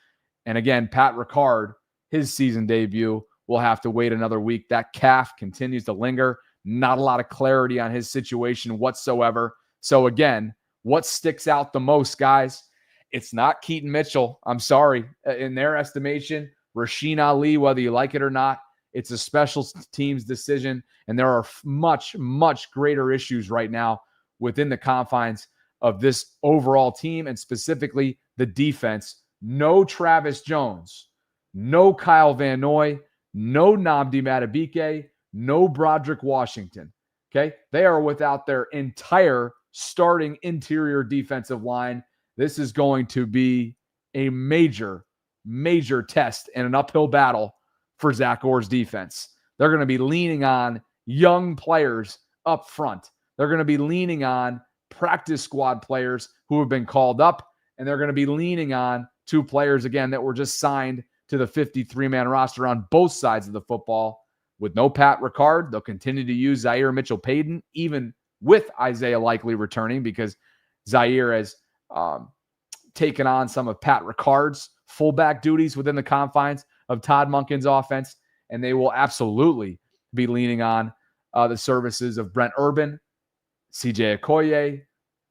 And again, Pat Ricard, his season debut, will have to wait another week. That calf continues to linger. Not a lot of clarity on his situation whatsoever. So again, what sticks out the most, guys? It's not Keaton Mitchell. I'm sorry. In their estimation, Rasheen Ali, whether you like it or not, it's a special teams decision. And there are much, much greater issues right now within the confines of this overall team, and specifically the defense. No Travis Jones, no Kyle Van Noy, no Nnamdi Madubuike, no Broderick Washington. Okay? They are without their entire starting interior defensive line. This is going to be a major, major test and an uphill battle for Zach Orr's defense. They're going to be leaning on young players up front. They're going to be leaning on practice squad players who have been called up, and they're going to be leaning on 2 players, again, that were just signed to the 53-man roster on both sides of the football. With no Pat Ricard, they'll continue to use Zaire Mitchell-Payton, even with Isaiah Likely returning, because Zaire has taken on some of Pat Ricard's fullback duties within the confines of Todd Monken's offense, and they will absolutely be leaning on the services of Brent Urban, CJ Okoye,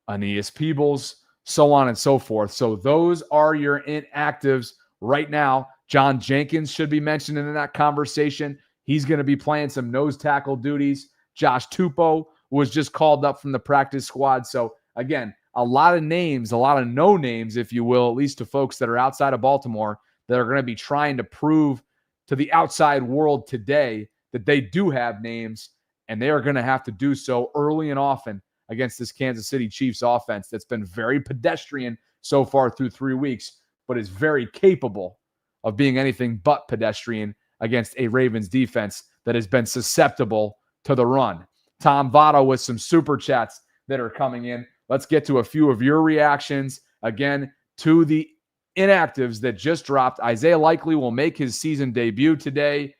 Aeneas Peebles, so on and so forth. So those are your inactives right now. John Jenkins should be mentioned in that conversation. He's going to be playing some nose tackle duties. Josh Tupou was just called up from the practice squad. So again, a lot of names, a lot of no names, if you will, at least to folks that are outside of Baltimore, that are going to be trying to prove to the outside world today that they do have names, and they are going to have to do so early and often against this Kansas City Chiefs offense that's been very pedestrian so far through 3 weeks, but is very capable of being anything but pedestrian against a Ravens defense that has been susceptible to the run. Tom Votto with some super chats that are coming in. Let's get to a few of your reactions. Again, to the inactives that just dropped. Isaiah Likely will make his season debut today.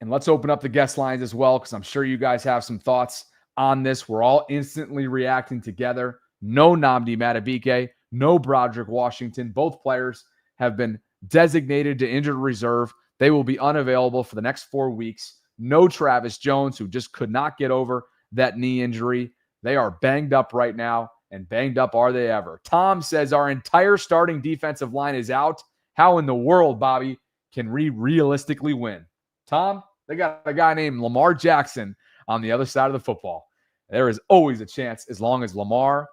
And let's open up the guest lines as well, because I'm sure you guys have some thoughts on this. We're all instantly reacting together. No Nnamdi Madubuike, no Broderick Washington. Both players have been designated to injured reserve. They will be unavailable for the next 4 weeks. No Travis Jones, who just could not get over that knee injury. They are banged up right now, and banged up are they ever. Tom says our entire starting defensive line is out. How in the world, Bobby, can we realistically win? Tom, they got a guy named Lamar Jackson on the other side of the football. There is always a chance as long as Lamar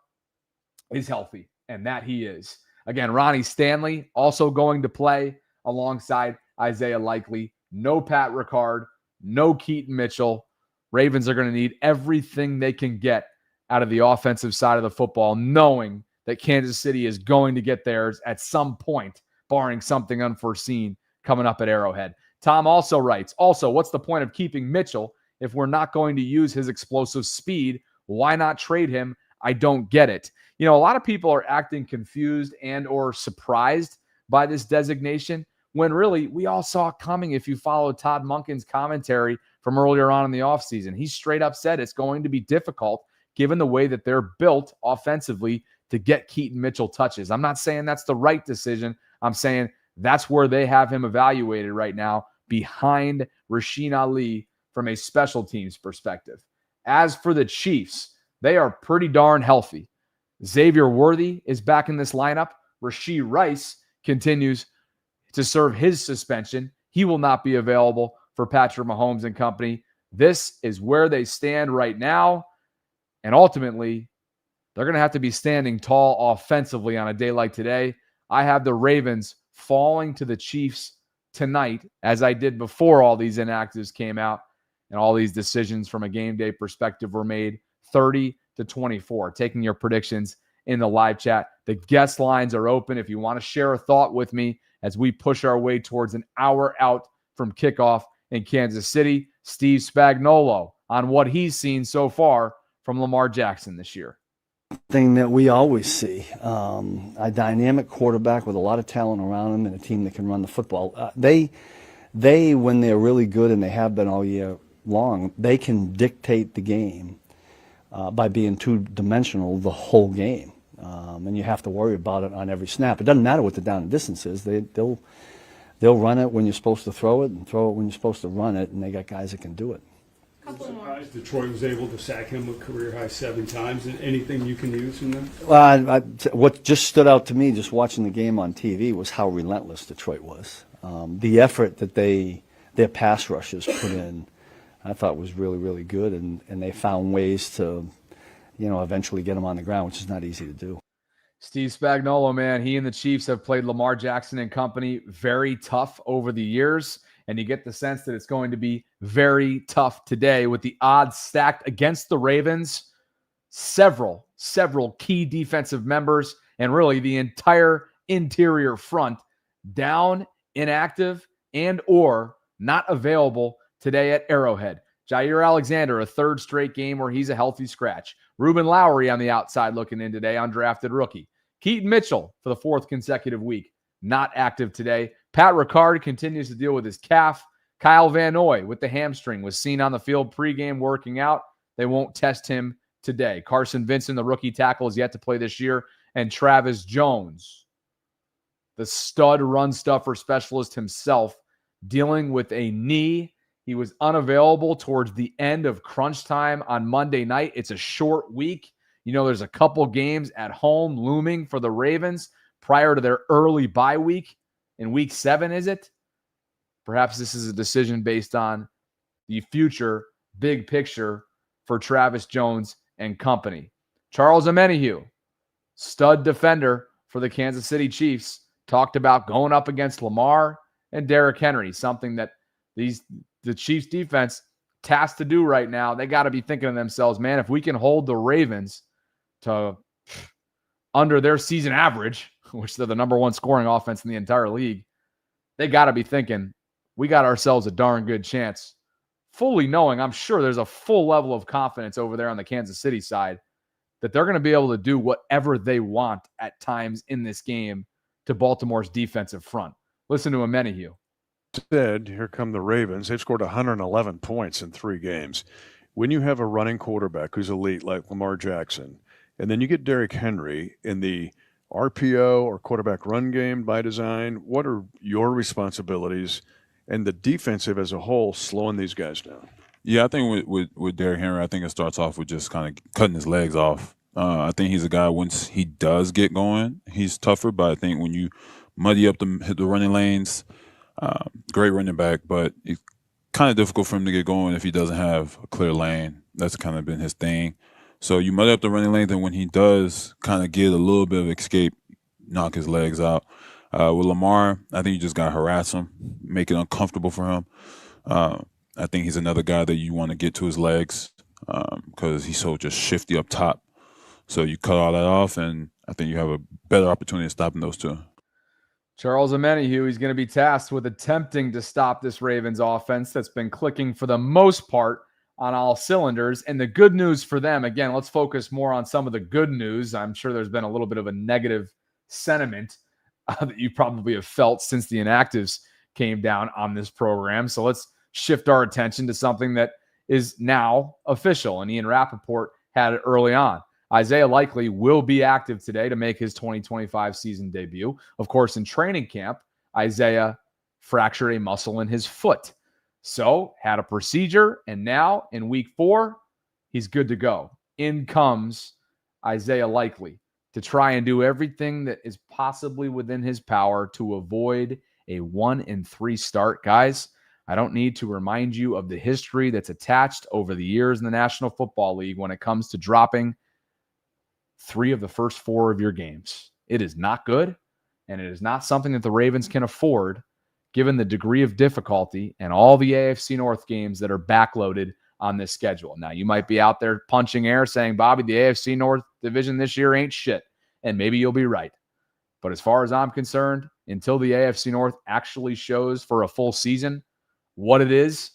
is healthy, and that he is. Again, Ronnie Stanley also going to play alongside Isaiah Likely. No Pat Ricard, no Keaton Mitchell. Ravens are going to need everything they can get out of the offensive side of the football, knowing that Kansas City is going to get theirs at some point, barring something unforeseen coming up at Arrowhead. Tom also writes, what's the point of keeping Mitchell if we're not going to use his explosive speed? Why not trade him? I don't get it. A lot of people are acting confused and or surprised by this designation when really we all saw it coming if you follow Todd Monken's commentary from earlier on in the offseason. He straight up said it's going to be difficult given the way that they're built offensively to get Keaton Mitchell touches. I'm not saying that's the right decision. I'm saying that's where they have him evaluated right now, behind Rasheen Ali from a special teams perspective. As for the Chiefs, they are pretty darn healthy. Xavier Worthy is back in this lineup. Rashee Rice continues to serve his suspension. He will not be available for Patrick Mahomes and company. This is where they stand right now. And ultimately, they're going to have to be standing tall offensively on a day like today. I have the Ravens falling to the Chiefs tonight, as I did before all these inactives came out and all these decisions from a game day perspective were made, 30-24. Taking your predictions in the live chat. The guest lines are open if you want to share a thought with me as we push our way towards an hour out from kickoff in Kansas City. Steve Spagnuolo on what he's seen so far from Lamar Jackson this year. Thing that we always see, a dynamic quarterback with a lot of talent around him and a team that can run the football. They when they're really good, and they have been all year long, they can dictate the game by being two-dimensional the whole game. And you have to worry about it on every snap. It doesn't matter what the down and distance is. They'll run it when you're supposed to throw it and throw it when you're supposed to run it, and they got guys that can do it. Surprised Detroit was able to sack him with career-high 7 times. Anything you can use from them? Well, what just stood out to me just watching the game on TV was how relentless Detroit was. The effort that their pass rushers put in, I thought was really, really good, and they found ways to, eventually get them on the ground, which is not easy to do. Steve Spagnuolo, man, he and the Chiefs have played Lamar Jackson and company very tough over the years, and you get the sense that it's going to be very tough today with the odds stacked against the Ravens. Several key defensive members and really the entire interior front down, inactive, and or not available today at Arrowhead. Jair Alexander, a third straight game where he's a healthy scratch. Ruben Lowry on the outside looking in today, undrafted rookie. Keaton Mitchell for the 4th consecutive week, not active today. Pat Ricard continues to deal with his calf. Kyle Van Noy with the hamstring was seen on the field pregame working out. They won't test him today. Carson Vincent, the rookie tackle, is yet to play this year. And Travis Jones, the stud run stuffer specialist himself, dealing with a knee. He was unavailable towards the end of crunch time on Monday night. It's a short week. There's a couple games at home looming for the Ravens prior to their early bye week. In week 7, is it? Perhaps this is a decision based on the future big picture for Travis Jones and company. Charles Omenihu, stud defender for the Kansas City Chiefs, talked about going up against Lamar and Derrick Henry, something that the Chiefs defense tasked to do right now. They got to be thinking to themselves, man, if we can hold the Ravens to under their season average, which they're the number 1 scoring offense in the entire league, they got to be thinking, we got ourselves a darn good chance. Fully knowing, I'm sure there's a full level of confidence over there on the Kansas City side that they're going to be able to do whatever they want at times in this game to Baltimore's defensive front. Listen to Omenihu. Said, here come the Ravens. They've scored 111 points in 3 games. When you have a running quarterback who's elite like Lamar Jackson, and then you get Derrick Henry in the RPO or quarterback run game by design, what are your responsibilities and the defensive as a whole slowing these guys down? Yeah, I think with Derrick Henry, I think it starts off with just kind of cutting his legs off. I think he's a guy, once he does get going, he's tougher. But I think when you muddy up the running lanes, great running back, but it's kind of difficult for him to get going if he doesn't have a clear lane. That's kind of been his thing. So you muddy up the running lanes, and when he does kind of get a little bit of escape, knock his legs out. With Lamar, I think you just got to harass him, make it uncomfortable for him. I think he's another guy that you want to get to his legs because he's so just shifty up top. So you cut all that off, and I think you have a better opportunity of stopping those two. Charles Omenihu, he's going to be tasked with attempting to stop this Ravens offense that's been clicking for the most part on all cylinders. And the good news for them, again, let's focus more on some of the good news. I'm sure there's been a little bit of a negative sentiment that you probably have felt since the Inactives came down on this program. So let's shift our attention to something that is now official, and Ian Rappaport had it early on. Isaiah Likely will be active today to make his 2025 season debut. Of course, in training camp, Isaiah fractured a muscle in his foot. So had a procedure, and now in week 4, he's good to go. In comes Isaiah Likely to try and do everything that is possibly within his power to avoid a 1-3 start. Guys, I don't need to remind you of the history that's attached over the years in the National Football League when it comes to dropping 3 of the first 4 of your games. It is not good, and it is not something that the Ravens can afford given the degree of difficulty and all the AFC North games that are backloaded on this schedule. Now, you might be out there punching air saying, Bobby, the AFC North division this year ain't shit, and maybe you'll be right. But as far as I'm concerned, until the AFC North actually shows for a full season what it is,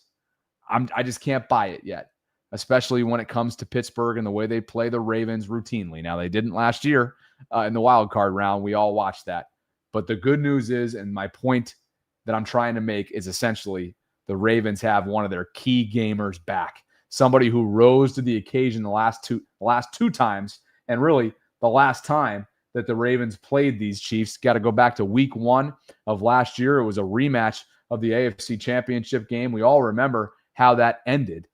I just can't buy it yet, especially when it comes to Pittsburgh and the way they play the Ravens routinely. Now, they didn't last year in the wild card round. We all watched that. But the good news is, and my point that I'm trying to make is essentially the Ravens have one of their key gamers back, somebody who rose to the occasion the last two times, and really the last time that the Ravens played these Chiefs. Got to go back to week 1 of last year. It was a rematch of the AFC Championship game. We all remember how that ended.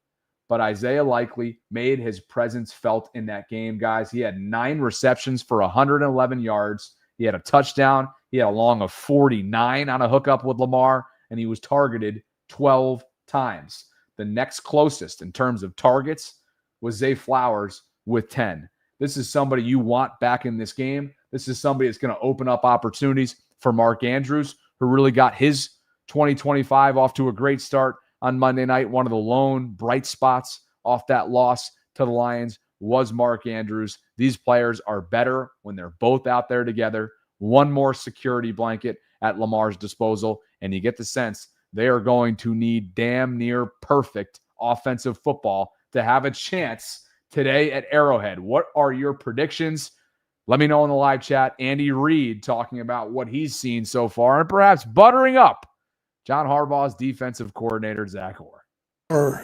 But Isaiah Likely made his presence felt in that game, guys. He had 9 receptions for 111 yards. He had a touchdown. He had a long of 49 on a hookup with Lamar, and he was targeted 12 times. The next closest in terms of targets was Zay Flowers with 10. This is somebody you want back in this game. This is somebody that's going to open up opportunities for Mark Andrews, who really got his 2025 off to a great start on Monday night. One of the lone bright spots off that loss to the Lions was Mark Andrews. These players are better when they're both out there together. One more security blanket at Lamar's disposal, and you get the sense they are going to need damn near perfect offensive football to have a chance today at Arrowhead. What are your predictions? Let me know in the live chat. Andy Reid talking about what he's seen so far and perhaps buttering up John Harbaugh's defensive coordinator, Zach Orr.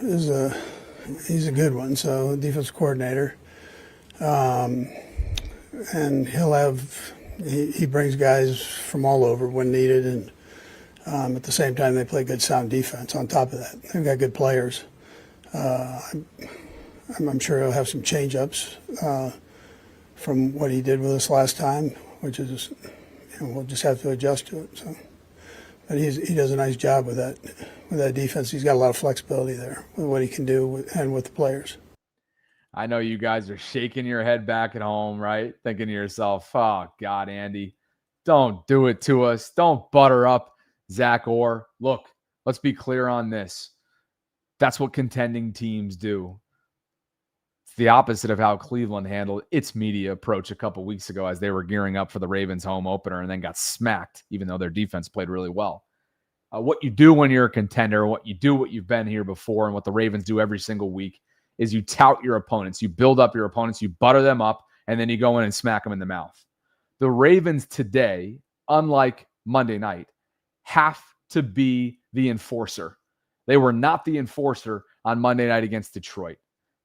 He's a good one, so defensive coordinator. And he brings guys from all over when needed, and at the same time they play good sound defense on top of that. They've got good players. I'm sure he'll have some change-ups from what he did with us last time, which is, we'll just have to adjust to it. So. But he does a nice job with that defense. He's got a lot of flexibility there with what he can do and with the players. I know you guys are shaking your head back at home, right? Thinking to yourself, oh, God, Andy, don't do it to us. Don't butter up Zach Orr. Look, let's be clear on this. That's what contending teams do. It's the opposite of how Cleveland handled its media approach a couple weeks ago as they were gearing up for the Ravens home opener and then got smacked, even though their defense played really well. What you do when you're a contender, what you've been here before, and what the Ravens do every single week is you tout your opponents. You build up your opponents, you butter them up, and then you go in and smack them in the mouth. The Ravens today, unlike Monday night, have to be the enforcer. They were not the enforcer on Monday night against Detroit.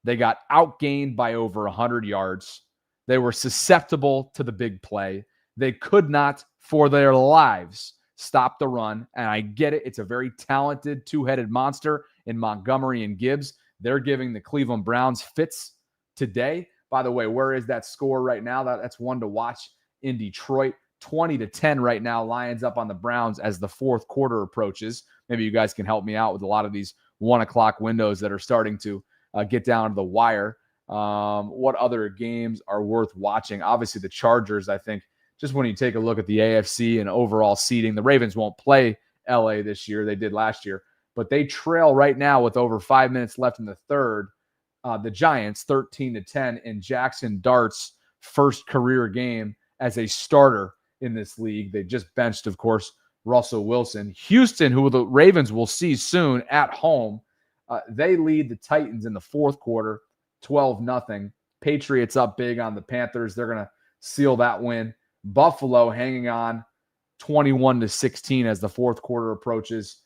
They got outgained by over 100 yards. They were susceptible to the big play. They could not, for their lives, stop the run. And I get it. It's a very talented two-headed monster in Montgomery and Gibbs. They're giving the Cleveland Browns fits today. By the way, where is that score right now? That's one to watch in Detroit. 20-10 right now. Lions up on the Browns as the fourth quarter approaches. Maybe you guys can help me out with a lot of these 1 o'clock windows that are starting to get down to the wire. What other games are worth watching? Obviously, the Chargers, I think, just when you take a look at the AFC and overall seeding, the Ravens won't play LA this year. They did last year. But they trail right now with over 5 minutes left in the third. The Giants 13-10 in Jackson Dart's first career game as a starter in this league. They just benched, of course, Russell Wilson. Houston, who the Ravens will see soon at home, they lead the Titans in the fourth quarter, 12-0. Patriots up big on the Panthers. They're going to seal that win. Buffalo hanging on 21-16 as the fourth quarter approaches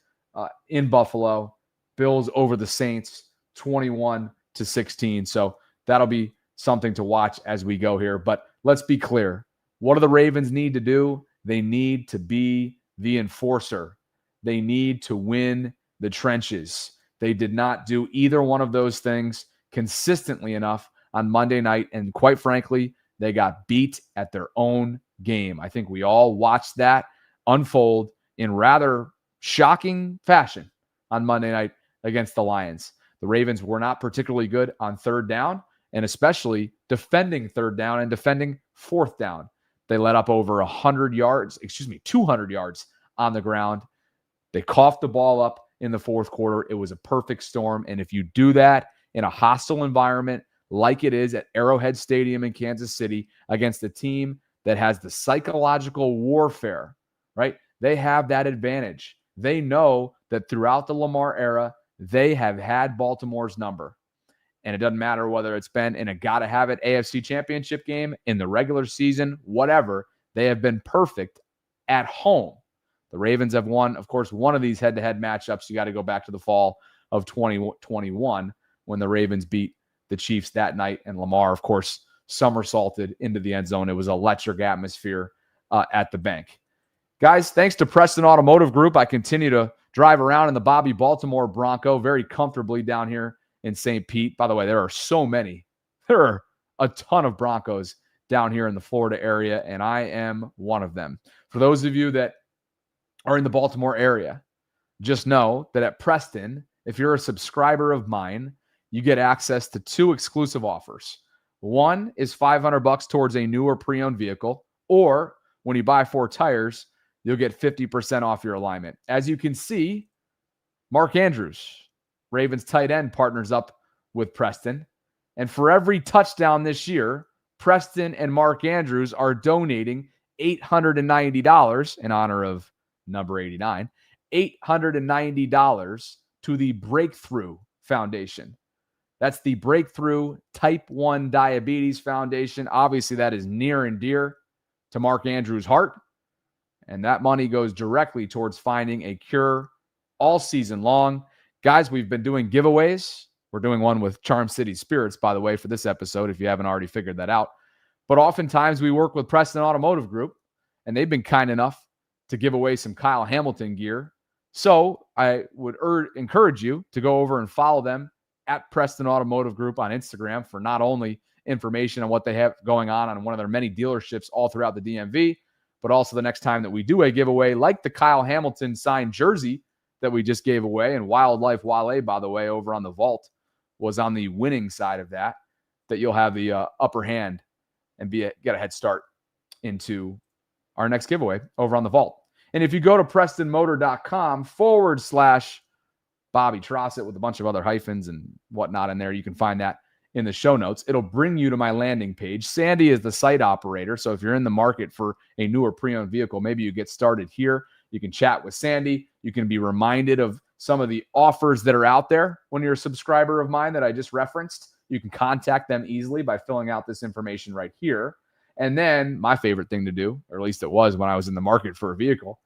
in Buffalo. Bills over the Saints 21-16. So that'll be something to watch as we go here. But let's be clear. What do the Ravens need to do? They need to be the enforcer. They need to win the trenches. They did not do either one of those things consistently enough on Monday night. And quite frankly, they got beat at their own game. I think we all watched that unfold in rather shocking fashion on Monday night against the Lions. The Ravens were not particularly good on third down, and especially defending third down and defending fourth down. They let up over 200 yards on the ground. They coughed the ball up in the fourth quarter. It was a perfect storm. And if you do that in a hostile environment like it is at Arrowhead Stadium in Kansas City against a team that has the psychological warfare, right? They have that advantage. They know that throughout the Lamar era, they have had Baltimore's number. And it doesn't matter whether it's been in a gotta-have-it AFC championship game, in the regular season, whatever. They have been perfect at home. The Ravens have won, of course, one of these head-to-head matchups. You got to go back to the fall of 2021 when the Ravens beat the Chiefs that night. And Lamar, of course, somersaulted into the end zone. It was an electric atmosphere at the bank. Guys, thanks to Preston Automotive Group, I continue to drive around in the Bobby Baltimore Bronco very comfortably down here in St. Pete. By the way, there are so many. There are a ton of Broncos down here in the Florida area, and I am one of them. For those of you that are in the Baltimore area, just know that at Preston, if you're a subscriber of mine, you get access to 2 exclusive offers. One is $500 towards a newer pre-owned vehicle, or when you buy 4 tires, you'll get 50% off your alignment. As you can see, Mark Andrews, Ravens tight end, partners up with Preston. And for every touchdown this year, Preston and Mark Andrews are donating $890 in honor of number 89, $890 to the Breakthrough Foundation. That's the Breakthrough Type 1 Diabetes Foundation. Obviously, that is near and dear to Mark Andrews' heart. And that money goes directly towards finding a cure all season long. Guys, we've been doing giveaways. We're doing one with Charm City Spirits, by the way, for this episode, if you haven't already figured that out. But oftentimes we work with Preston Automotive Group, and they've been kind enough to give away some Kyle Hamilton gear. So I would encourage you to go over and follow them at Preston Automotive Group on Instagram for not only information on what they have going on one of their many dealerships all throughout the DMV, but also the next time that we do a giveaway, like the Kyle Hamilton signed jersey that we just gave away, and Wildlife Wale, by the way, over on the Vault, was on the winning side of that you'll have the upper hand and get a head start into our next giveaway over on the Vault. And if you go to PrestonMotor.com/Bobby Trosset with a bunch of other hyphens and whatnot in there, you can find that in the show notes. It'll bring you to my landing page. Sandy is the site operator. So if you're in the market for a newer pre-owned vehicle, maybe you get started here. You can chat with Sandy. You can be reminded of some of the offers that are out there when you're a subscriber of mine that I just referenced. You can contact them easily by filling out this information right here. And then my favorite thing to do, or at least it was when I was in the market for a vehicle,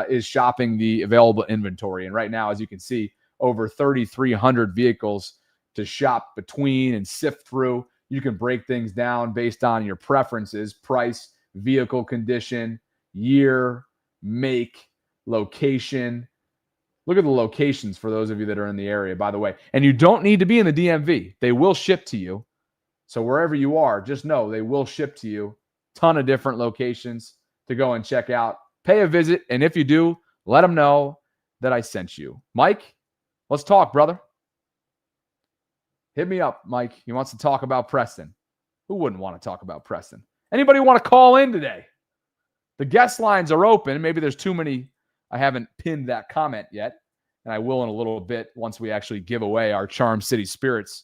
is shopping the available inventory. And right now, as you can see, over 3,300 vehicles to shop between and sift through. You can break things down based on your preferences, price, vehicle condition, year, make, location. Look at the locations for those of you that are in the area, by the way. And you don't need to be in the DMV. They will ship to you. So wherever you are, just know they will ship to you. Ton of different locations to go and check out. Pay a visit. And if you do, let them know that I sent you. Mike, let's talk, brother. Hit me up, Mike. He wants to talk about Preston. Who wouldn't want to talk about Preston? Anybody want to call in today? The guest lines are open. Maybe there's too many. I haven't pinned that comment yet, and I will in a little bit once we actually give away our Charm City Spirits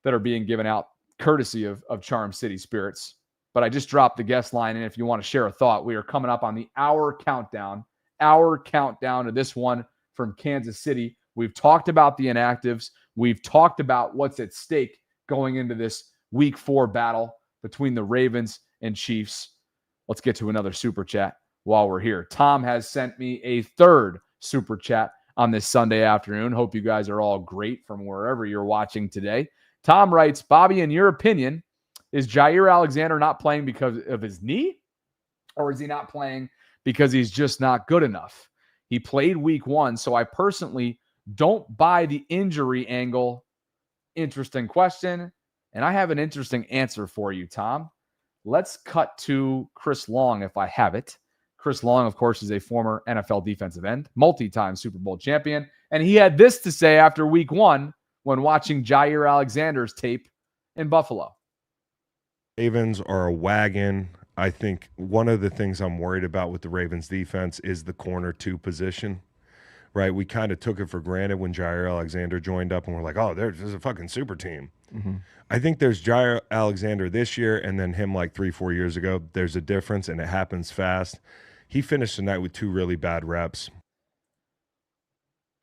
that are being given out courtesy of Charm City Spirits. But I just dropped the guest line, and if you want to share a thought, we are coming up on the hour countdown to this one from Kansas City. We've talked about the inactives. We've talked about what's at stake going into this Week 4 battle between the Ravens and Chiefs. Let's get to another super chat while we're here. Tom has sent me a third super chat on this Sunday afternoon. Hope you guys are all great from wherever you're watching today. Tom writes, Bobby, in your opinion, is Jair Alexander not playing because of his knee? Or is he not playing because he's just not good enough? He played Week 1, so I personally don't buy the injury angle. Interesting question. And I have an interesting answer for you, Tom. Let's cut to Chris Long if I have it. Chris Long, of course, is a former NFL defensive end, multi-time Super Bowl champion. And he had this to say after Week 1 when watching Jair Alexander's tape in Buffalo. Ravens are a wagon. I think one of the things I'm worried about with the Ravens defense is the corner 2 position, right? We kind of took it for granted when Jair Alexander joined up and we're like, oh, there's a fucking super team. Mm-hmm. I think there's Jair Alexander this year and then him like 3-4 years ago. There's a difference and it happens fast. He finished the night with 2 really bad reps.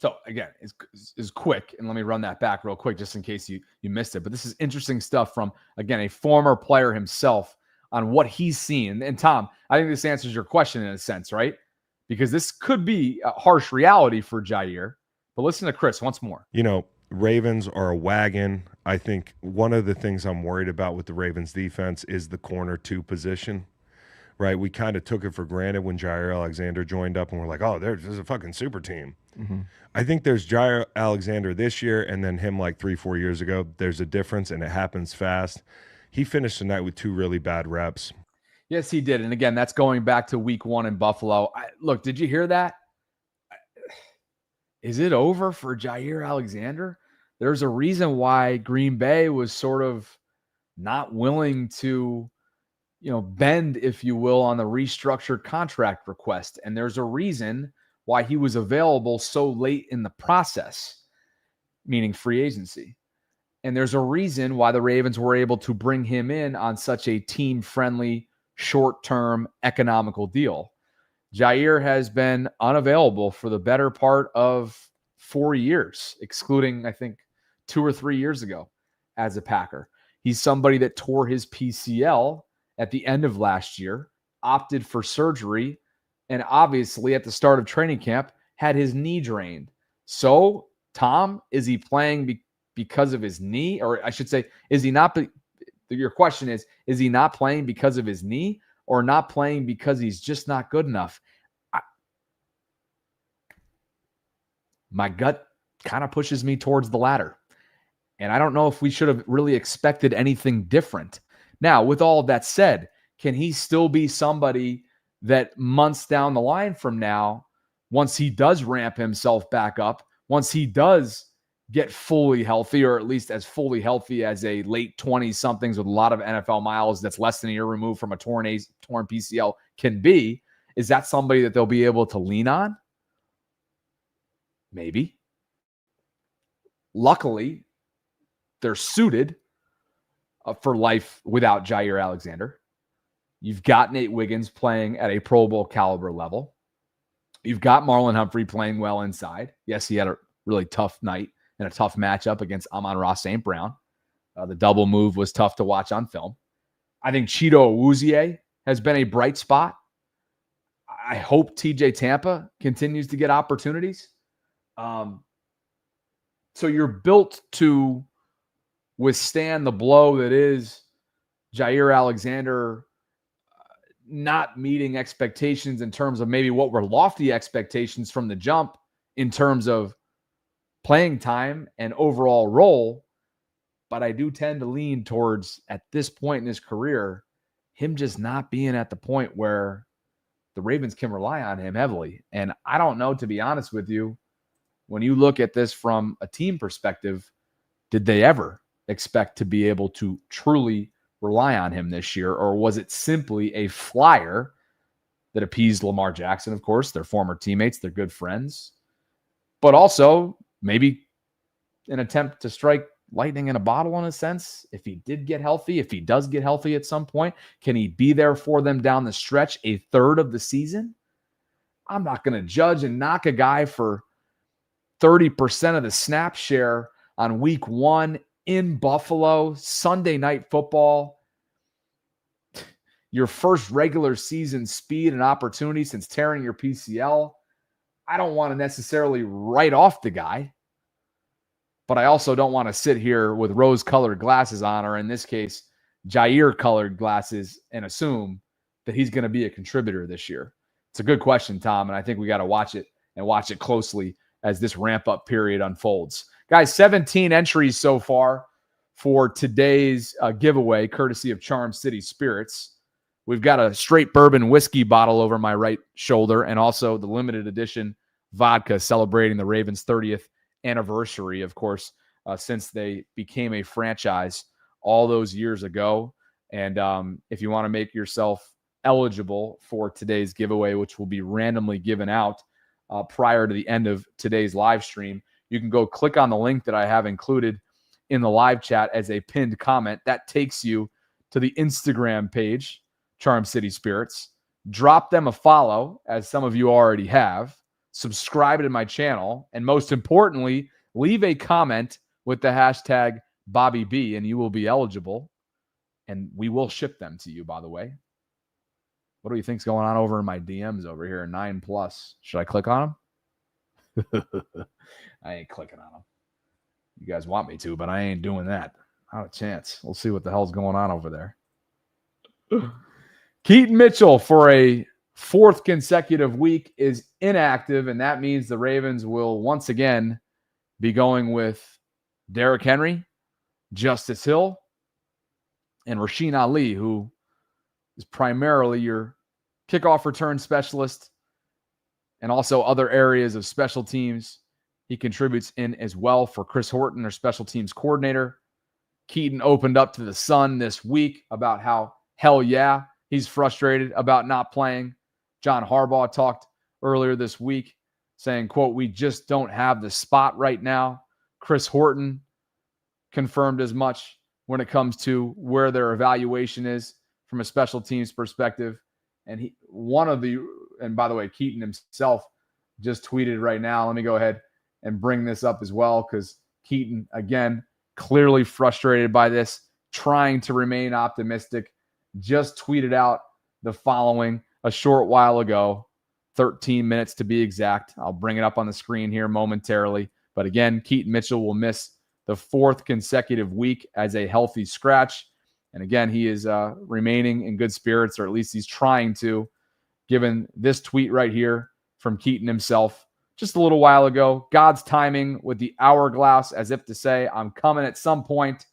So again, is quick, and let me run that back real quick just in case you missed it. But this is interesting stuff from, again, a former player himself on what he's seen. And Tom, I think this answers your question in a sense, right? Because this could be a harsh reality for Jair. But listen to Chris once more. You know, Ravens are a wagon. I think one of the things I'm worried about with the Ravens defense is the corner 2 position, right? We kind of took it for granted when Jair Alexander joined up and we're like, oh, there's a fucking super team. Mm-hmm. I think there's Jair Alexander this year and then him like 3-4 years ago. There's a difference and it happens fast. He finished the night with 2 really bad reps. Yes, he did. And again, that's going back to Week 1 in Buffalo. Look, did you hear that? Is it over for Jair Alexander? There's a reason why Green Bay was sort of not willing to, bend, if you will, on the restructured contract request. And there's a reason why he was available so late in the process, meaning free agency. And there's a reason why the Ravens were able to bring him in on such a team-friendly, short-term, economical deal. Jair has been unavailable for the better part of 4 years, excluding, I think, 2 or 3 years ago as a Packer. He's somebody that tore his PCL at the end of last year, opted for surgery, and obviously at the start of training camp had his knee drained. So, Tom, is he playing because of his knee? Or I should say, is he not? Your question is he not playing because of his knee or not playing because he's just not good enough? My gut kind of pushes me towards the latter. And I don't know if we should have really expected anything different. Now, with all of that said, can he still be somebody that months down the line from now, once he does ramp himself back up, once he does get fully healthy, or at least as fully healthy as a late 20-somethings with a lot of NFL miles that's less than a year removed from a torn PCL can be, is that somebody that they'll be able to lean on? Maybe. Luckily, they're suited for life without Jair Alexander. You've got Nate Wiggins playing at a Pro Bowl caliber level. You've got Marlon Humphrey playing well inside. Yes, he had a really tough night and a tough matchup against Amon-Ra St. Brown. The double move was tough to watch on film. I think Chido Awuzie has been a bright spot. I hope TJ Tampa continues to get opportunities. So you're built to withstand the blow that is Jair Alexander not meeting expectations in terms of maybe what were lofty expectations from the jump in terms of playing time and overall role. But I do tend to lean towards, at this point in his career, him just not being at the point where the Ravens can rely on him heavily. And I don't know, to be honest with you, when you look at this from a team perspective, did they ever expect to be able to truly rely on him this year? Or was it simply a flyer that appeased Lamar Jackson, of course, their former teammates, their good friends, but also maybe an attempt to strike lightning in a bottle in a sense? If he did get healthy, if he does get healthy at some point, can he be there for them down the stretch a third of the season? I'm not going to judge and knock a guy for 30% of the snap share on week 1 in Buffalo, Sunday Night Football, your first regular season speed and opportunity since tearing your PCL. I don't want to necessarily write off the guy, but I also don't want to sit here with rose-colored glasses on, or in this case, Jair-colored glasses, and assume that he's going to be a contributor this year. It's a good question, Tom, and I think we got to watch it and watch it closely as this ramp-up period unfolds. Guys, 17 entries so far for today's giveaway, courtesy of Charm City Spirits. We've got a straight bourbon whiskey bottle over my right shoulder, and also the limited edition vodka celebrating the Ravens' 30th anniversary, of course, since they became a franchise all those years ago. And if you want to make yourself eligible for today's giveaway, which will be randomly given out prior to the end of today's live stream, you can go click on the link that I have included in the live chat as a pinned comment. That takes you to the Instagram page, Charm City Spirits. Drop them a follow, as some of you already have. Subscribe to my channel, and most importantly, leave a comment with the hashtag BobbyB, and you will be eligible, and we will ship them to you, by the way. What do you think's going on over in my DMs over here? 9+. Should I click on them? I ain't clicking on them. You guys want me to, but I ain't doing that. Not a chance. We'll see what the hell's going on over there. Keaton Mitchell, for a 4th consecutive week, is inactive, and that means the Ravens will once again be going with Derrick Henry, Justice Hill, and Rasheen Ali, who is primarily your kickoff return specialist, and also other areas of special teams he contributes in as well for Chris Horton, their special teams coordinator. Keaton opened up to the Sun this week about how, hell yeah, he's frustrated about not playing. John Harbaugh talked earlier this week saying, quote, "We just don't have the spot right now." Chris Horton confirmed as much when it comes to where their evaluation is from a special teams perspective. And and by the way, Keaton himself just tweeted right now. Let me go ahead and bring this up as well, because Keaton, again, clearly frustrated by this, trying to remain optimistic, just tweeted out the following a short while ago, 13 minutes to be exact. I'll bring it up on the screen here momentarily. But again, Keaton Mitchell will miss the 4th consecutive week as a healthy scratch. And again, he is remaining in good spirits, or at least he's trying to, given this tweet right here from Keaton himself just a little while ago. God's timing with the hourglass, as if to say, I'm coming at some point.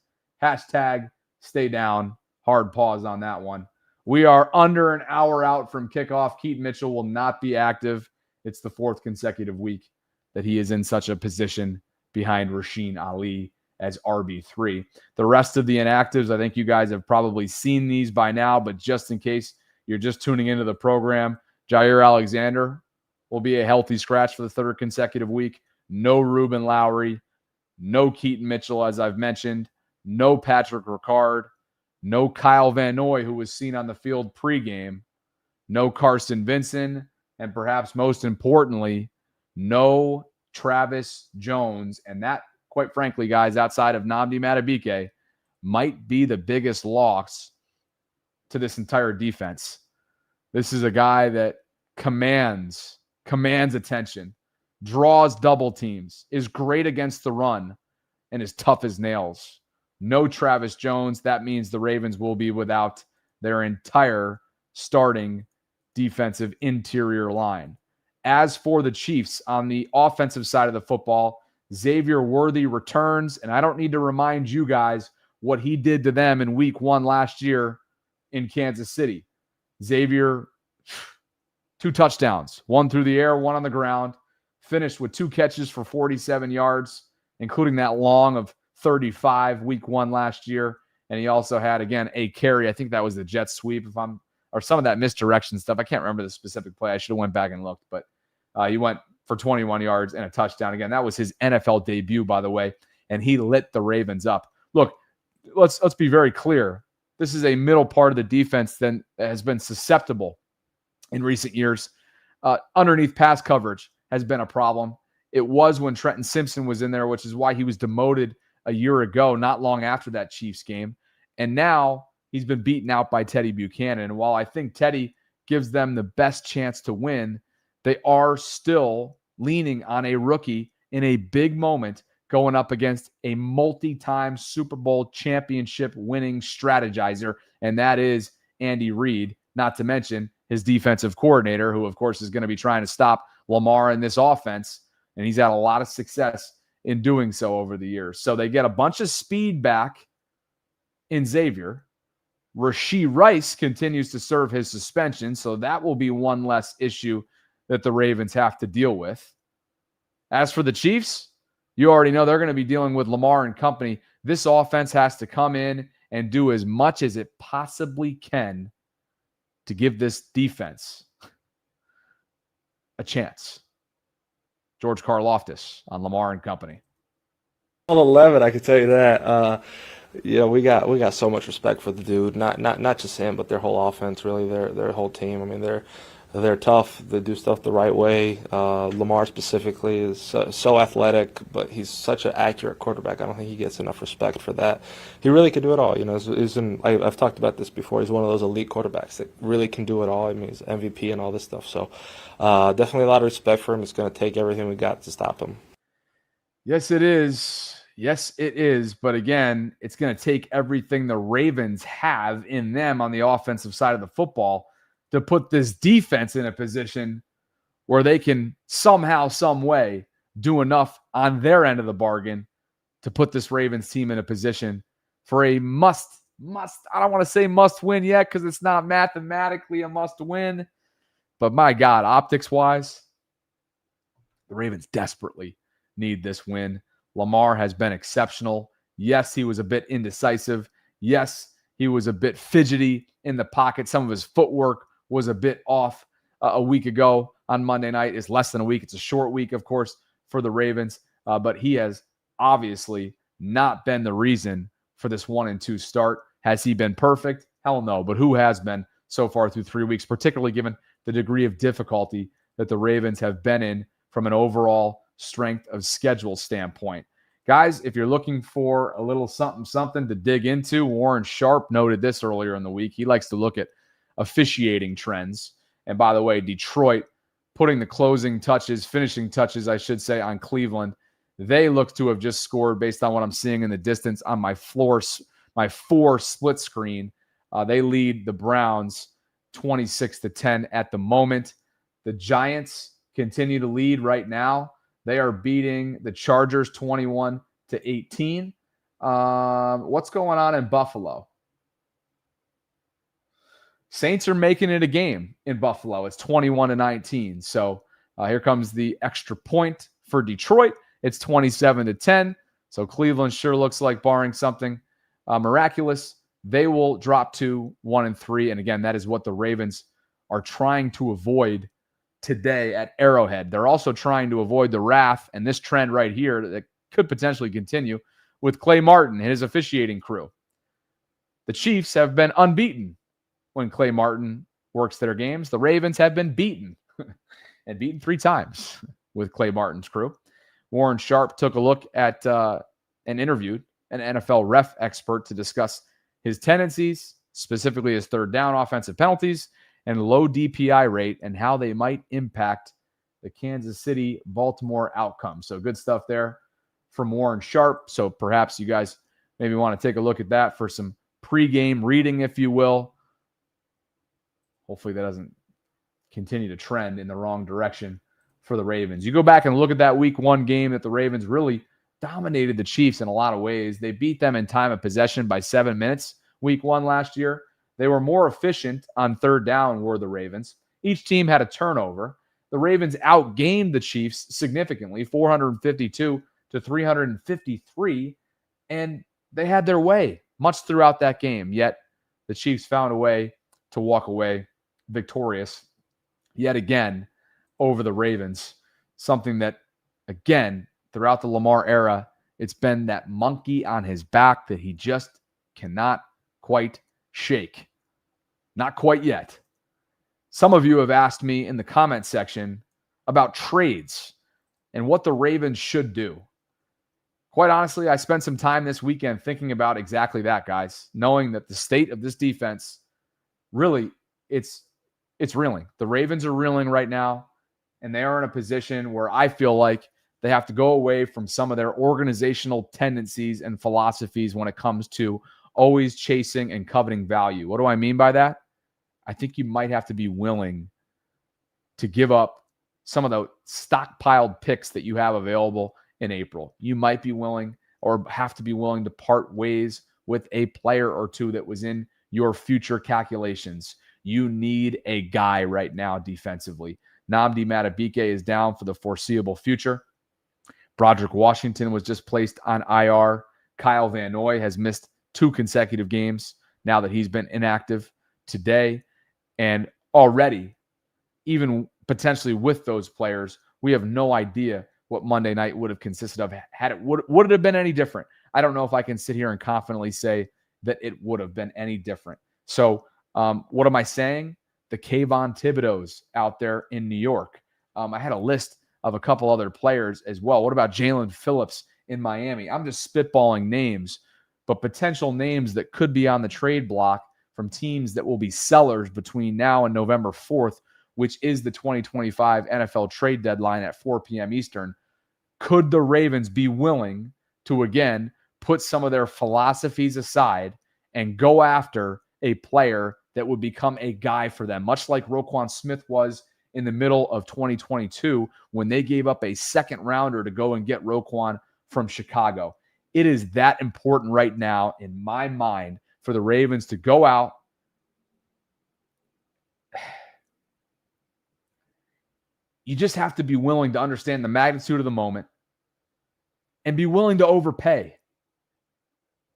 Hashtag stay down. Hard pause on that one. We are under an hour out from kickoff. Keaton Mitchell will not be active. It's the 4th consecutive week that he is in such a position behind Rasheen Ali as RB3. The rest of the inactives, I think you guys have probably seen these by now, but just in case you're just tuning into the program, Jair Alexander will be a healthy scratch for the 3rd consecutive week. No Ruben Lowry, no Keaton Mitchell, as I've mentioned, no Patrick Ricard, no Kyle Van Noy, who was seen on the field pregame, no Carson Vincent, and perhaps most importantly, no Travis Jones. And that, quite frankly, guys, outside of Nnamdi Madubuike, might be the biggest loss to this entire defense. This is a guy that commands attention, draws double teams, is great against the run, and is tough as nails. No Travis Jones. That means the Ravens will be without their entire starting defensive interior line. As for the Chiefs on the offensive side of the football, Xavier Worthy returns, and I don't need to remind you guys what he did to them in week 1 last year in Kansas City. Xavier, 2 touchdowns, 1 through the air, 1 on the ground, finished with 2 catches for 47 yards, including that long of 35 week 1 last year. And he also had, again, a carry. I think that was the jet sweep, or some of that misdirection stuff. I can't remember the specific play. I should have went back and looked, but he went for 21 yards and a touchdown. Again, that was his NFL debut, by the way, and he lit the Ravens up. Look, let's be very clear. This is a middle part of the defense that has been susceptible in recent years. Underneath pass coverage has been a problem. It was when Trenton Simpson was in there, which is why he was demoted a year ago, not long after that Chiefs game. And now he's been beaten out by Teddy Buchanan. And while I think Teddy gives them the best chance to win, they are still leaning on a rookie in a big moment going up against a multi-time Super Bowl championship winning strategizer, and that is Andy Reid, not to mention his defensive coordinator, who, of course, is going to be trying to stop Lamar in this offense, and he's had a lot of success in doing so over the years. So they get a bunch of speed back in Xavier. Rashee Rice continues to serve his suspension, so that will be one less issue that the Ravens have to deal with. As for the Chiefs, you already know they're going to be dealing with Lamar and company. This offense has to come in and do as much as it possibly can to give this defense a chance. George Karlaftis on Lamar and company. On 11, I can tell you that. We got so much respect for the dude. Not just him, but their whole offense. Really, their whole team. I mean, they're tough. They do stuff the right way. Lamar specifically is so athletic, but he's such an accurate quarterback. I don't think he gets enough respect for that. He really can do it all. I've talked about this before. He's one of those elite quarterbacks that really can do it all. I mean, he's MVP and all this stuff. So definitely a lot of respect for him. It's going to take everything we got to stop him. Yes, it is. Yes, it is. But again, it's going to take everything the Ravens have in them on the offensive side of the football to put this defense in a position where they can somehow, some way do enough on their end of the bargain to put this Ravens team in a position for a must, I don't want to say must win yet because it's not mathematically a must win. But my God, optics-wise, the Ravens desperately need this win. Lamar has been exceptional. Yes, he was a bit indecisive. Yes, he was a bit fidgety in the pocket. Some of his footwork was a bit off a week ago on Monday night. It's less than a week. It's a short week, of course, for the Ravens. But he has obviously not been the reason for this 1-2 start. Has he been perfect? Hell no. But who has been so far through 3 weeks, particularly given the degree of difficulty that the Ravens have been in from an overall strength of schedule standpoint? Guys, if you're looking for a little something to dig into, Warren Sharp noted this earlier in the week. He likes to look at officiating trends. And by the way, Detroit putting the finishing touches, I should say, on Cleveland. They look to have just scored based on what I'm seeing in the distance on my 4 split screen. They lead the Browns 26-10 at the moment. The Giants continue to lead right now. They are beating the Chargers 21-18. What's going on in Buffalo? Saints are making it a game in Buffalo. It's 21-19. So here comes the extra point for Detroit. It's 27-10. So Cleveland sure looks like, barring something miraculous, they will drop to 1-3. And again, that is what the Ravens are trying to avoid today at Arrowhead. They're also trying to avoid the wrath and this trend right here that could potentially continue with Clay Martin and his officiating crew. The Chiefs have been unbeaten when Clay Martin works their games. The Ravens have been beaten and beaten 3 times with Clay Martin's crew. Warren Sharp took a look at and interviewed an NFL ref expert to discuss his tendencies, specifically his third down offensive penalties and low DPI rate, and how they might impact the Kansas City-Baltimore outcome. So good stuff there from Warren Sharp. So perhaps you guys maybe want to take a look at that for some pregame reading, if you will. Hopefully that doesn't continue to trend in the wrong direction for the Ravens. You go back and look at that week 1 game that the Ravens really dominated the Chiefs in a lot of ways. They beat them in time of possession by 7 minutes week 1 last year. They were more efficient on third down, were the Ravens. Each team had a turnover. The Ravens outgained the Chiefs significantly, 452 to 353, and they had their way much throughout that game. Yet the Chiefs found a way to walk away victorious yet again over the Ravens. Something that, again, throughout the Lamar era, it's been that monkey on his back that he just cannot quite shake. Not quite yet. Some of you have asked me in the comment section about trades and what the Ravens should do. Quite honestly, I spent some time this weekend thinking about exactly that, guys, knowing that the state of this defense, really, it's reeling. The Ravens are reeling right now, and they are in a position where I feel like they have to go away from some of their organizational tendencies and philosophies when it comes to always chasing and coveting value. What do I mean by that? I think you might have to be willing to give up some of the stockpiled picks that you have available in April. You might be willing or have to be willing to part ways with a player or two that was in your future calculations. You need a guy right now defensively. Nnamdi Madubuike is down for the foreseeable future. Broderick Washington was just placed on IR. Kyle Van Noy has missed 2 consecutive games now that he's been inactive today. And already, even potentially with those players, we have no idea what Monday night would have consisted of. Would it have been any different? I don't know if I can sit here and confidently say that it would have been any different. So what am I saying? The Kayvon Thibodeaux out there in New York. I had a list of a couple other players as well. What about Jalen Phillips in Miami? I'm just spitballing names, but potential names that could be on the trade block from teams that will be sellers between now and November 4th, which is the 2025 NFL trade deadline at 4 p.m. Eastern. Could the Ravens be willing to, again, put some of their philosophies aside and go after a player that would become a guy for them, much like Roquan Smith was in the middle of 2022 when they gave up a second rounder to go and get Roquan from Chicago? It is that important right now, in my mind, for the Ravens to go out you just have to be willing to understand the magnitude of the moment and be willing to overpay,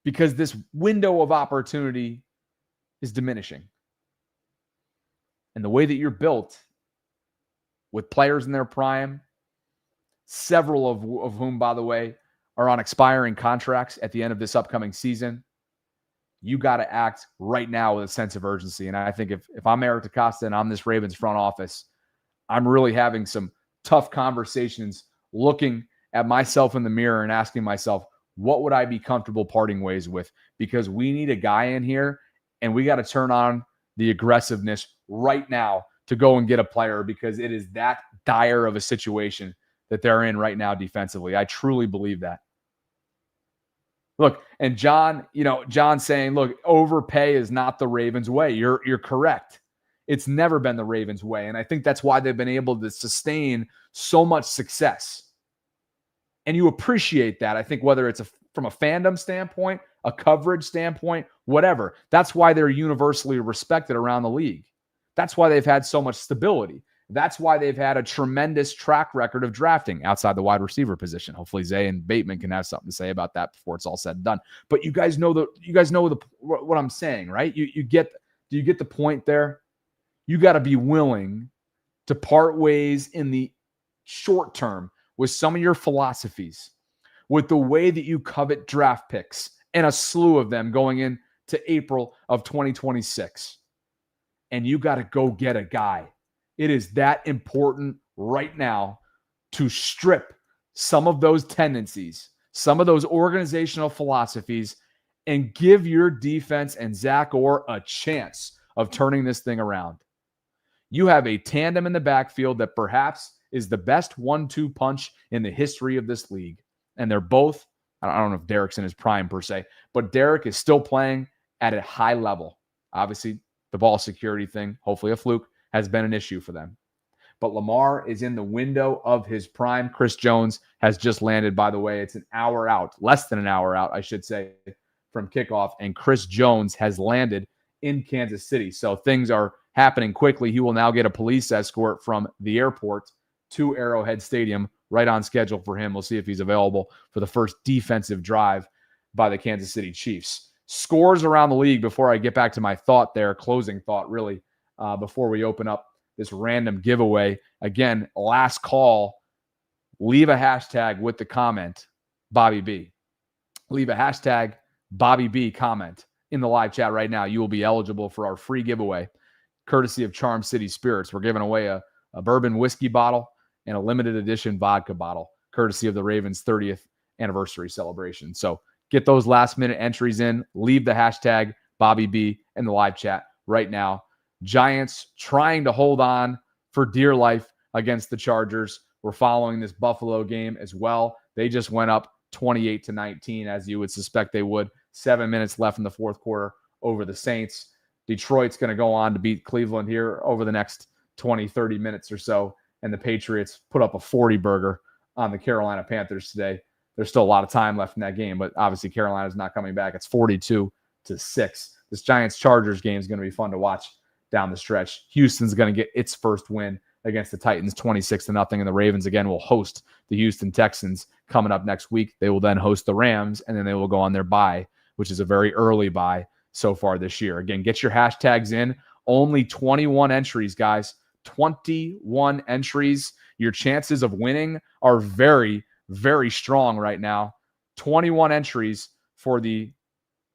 because this window of opportunity is diminishing. And the way that you're built with players in their prime, several of whom, by the way, are on expiring contracts at the end of this upcoming season, you got to act right now with a sense of urgency. And I think if I'm Eric DeCosta and I'm this Ravens front office, I'm really having some tough conversations, looking at myself in the mirror and asking myself, what would I be comfortable parting ways with? Because we need a guy in here, and we got to turn on the aggressiveness right now to go and get a player, because it is that dire of a situation that they're in right now defensively. I truly believe that. Look, and John saying, look, overpay is not the Ravens way. You're correct. It's never been the Ravens way. And I think that's why they've been able to sustain so much success. And you appreciate that, I think, whether it's from a fandom standpoint, a coverage standpoint, whatever. That's why they're universally respected around the league. That's why they've had so much stability. That's why they've had a tremendous track record of drafting outside the wide receiver position. Hopefully Zay and Bateman can have something to say about that before it's all said and done. But you guys know what I'm saying, right? Do you get the point there? You got to be willing to part ways in the short term with some of your philosophies, with the way that you covet draft picks, and a slew of them going into April of 2026. And you got to go get a guy. It is that important right now to strip some of those tendencies, some of those organizational philosophies, and give your defense and Zach Orr a chance of turning this thing around. You have a tandem in the backfield that perhaps is the best 1-2 punch in the history of this league. And they're both, I don't know if Derrick's in his prime per se, but Derrick is still playing at a high level. Obviously, the ball security thing, hopefully a fluke, has been an issue for them. But Lamar is in the window of his prime. Chris Jones has just landed, by the way. It's an hour out, less than an hour out, I should say, from kickoff. And Chris Jones has landed in Kansas City. So things are happening quickly. He will now get a police escort from the airport to Arrowhead Stadium, right on schedule for him. We'll see if he's available for the first defensive drive by the Kansas City Chiefs. Scores around the league before I get back to my thought there, closing thought really, before we open up this random giveaway. Again, last call, leave a hashtag with the comment, Bobby B. Leave a hashtag Bobby B comment in the live chat right now. You will be eligible for our free giveaway, courtesy of Charm City Spirits. We're giving away a bourbon whiskey bottle and a limited edition vodka bottle, courtesy of the Ravens' 30th anniversary celebration. So get those last minute entries in. Leave the hashtag Bobby B in the live chat right now. Giants trying to hold on for dear life against the Chargers. We're following this Buffalo game as well. They just went up 28-19, as you would suspect they would. 7 minutes left in the fourth quarter over the Saints. Detroit's going to go on to beat Cleveland here over the next 20, 30 minutes or so. And the Patriots put up a 40-burger on the Carolina Panthers today. There's still a lot of time left in that game, but obviously Carolina's not coming back. It's 42-6. This Giants-Chargers game is going to be fun to watch down the stretch. Houston's going to get its first win against the Titans, 26-0, and the Ravens again will host the Houston Texans coming up next week. They will then host the Rams, and then they will go on their bye, which is a very early bye so far this year. Again, get your hashtags in. Only 21 entries, guys. 21 entries. Your chances of winning are very, very strong right now. 21 entries for the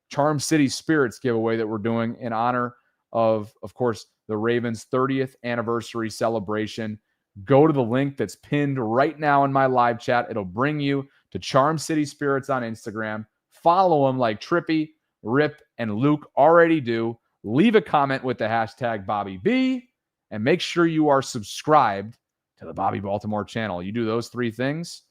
Charm City Spirits giveaway that we're doing in honor of course, the Ravens' 30th anniversary celebration. Go to the link that's pinned right now in my live chat. It'll bring you to Charm City Spirits on Instagram. Follow them like Trippy, Rip, and Luke already do. Leave a comment with the hashtag Bobby B, and make sure you are subscribed to the Bobby Baltimore channel. You do those three things,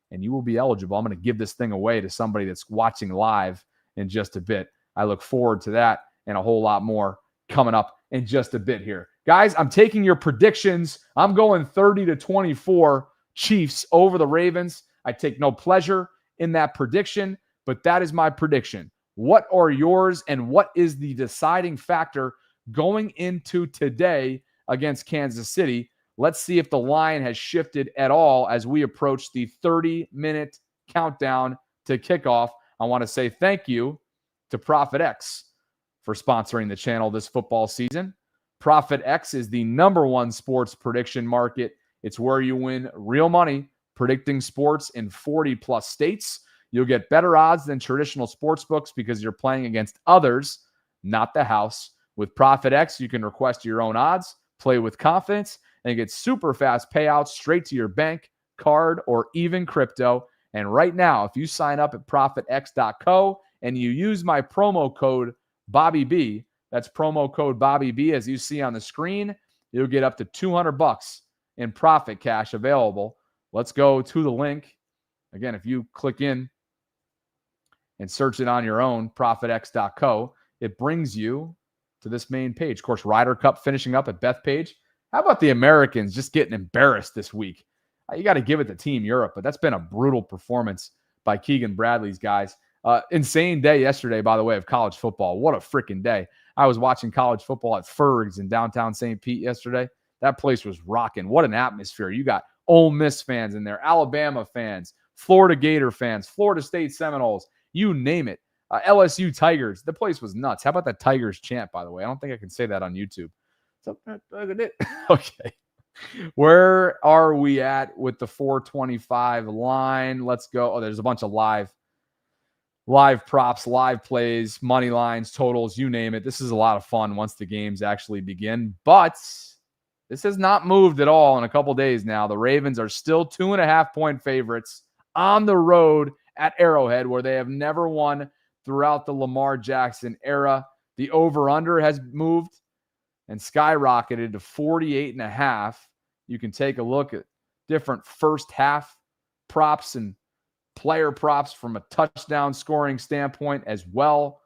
and you will be eligible. I'm going to give this thing away to somebody that's watching live in just a bit. I look forward to that and a whole lot more coming up in just a bit here. Guys, I'm taking your predictions. I'm going 30-24 Chiefs over the Ravens. I take no pleasure in that prediction, but that is my prediction. What are yours, and what is the deciding factor going into today against Kansas City? Let's see if the line has shifted at all as we approach the 30-minute countdown to kickoff. I want to say thank you to Prophet X for sponsoring the channel this football season. Prophet X is the #1 sports prediction market. It's where you win real money predicting sports in 40-plus states. You'll get better odds than traditional sports books because you're playing against others, not the house. With Prophet X, you can request your own odds, play with confidence, and get super fast payouts straight to your bank, card, or even crypto. And right now, if you sign up at prophetx.co and you use my promo code Bobby B, that's promo code Bobby B, as you see on the screen, you'll get up to $200 in profit cash available. Let's go to the link. Again, if you click in and search it on your own, prophetx.co, it brings you to this main page. Of course, Ryder Cup finishing up at Bethpage. How about the Americans just getting embarrassed this week? You got to give it to Team Europe, but that's been a brutal performance by Keegan Bradley's guys. Insane day yesterday, by the way, of college football. What a freaking day. I was watching college football at Ferg's in downtown St. Pete yesterday. That place was rocking. What an atmosphere. You got Ole Miss fans in there, Alabama fans, Florida Gator fans, Florida State Seminoles, you name it. LSU Tigers. The place was nuts. How about that Tigers chant, by the way? I don't think I can say that on YouTube. So, okay. Where are we at with the 425 line? Let's go. Oh, there's a bunch of live props, live plays, money lines, totals, you name it. This is a lot of fun once the games actually begin. But this has not moved at all in a couple days now. The Ravens are still 2.5-point favorites on the road at Arrowhead, where they have never won throughout the Lamar Jackson era. The over-under has moved and skyrocketed to 48.5. You can take a look at different first half props and player props from a touchdown scoring standpoint as well.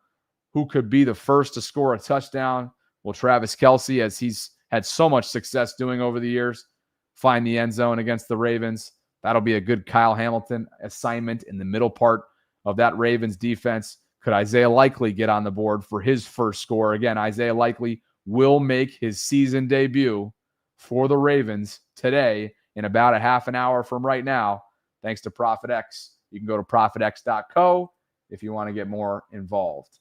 Who could be the first to score a touchdown? Will Travis Kelce, as he's had so much success doing over the years, find the end zone against the Ravens? That'll be a good Kyle Hamilton assignment in the middle part of that Ravens defense. Could Isaiah Likely get on the board for his first score? Again, Isaiah Likely will make his season debut for the Ravens today in about a half an hour from right now, thanks to ProfitX. You can go to profitx.co if you want to get more involved.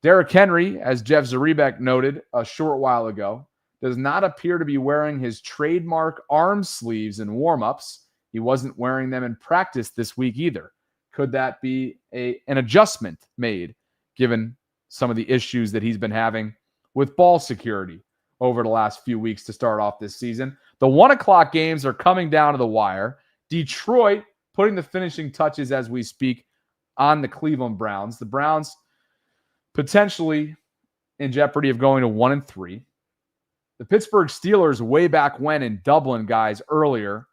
Derrick Henry, as Jeff Zaribek noted a short while ago, does not appear to be wearing his trademark arm sleeves in warmups. He wasn't wearing them in practice this week either. Could that be an adjustment made given some of the issues that he's been having with ball security over the last few weeks to start off this season? The 1 o'clock games are coming down to the wire. Detroit putting the finishing touches as we speak on the Cleveland Browns. The Browns potentially in jeopardy of going to 1-3. The Pittsburgh Steelers way back when in Dublin, guys, earlier,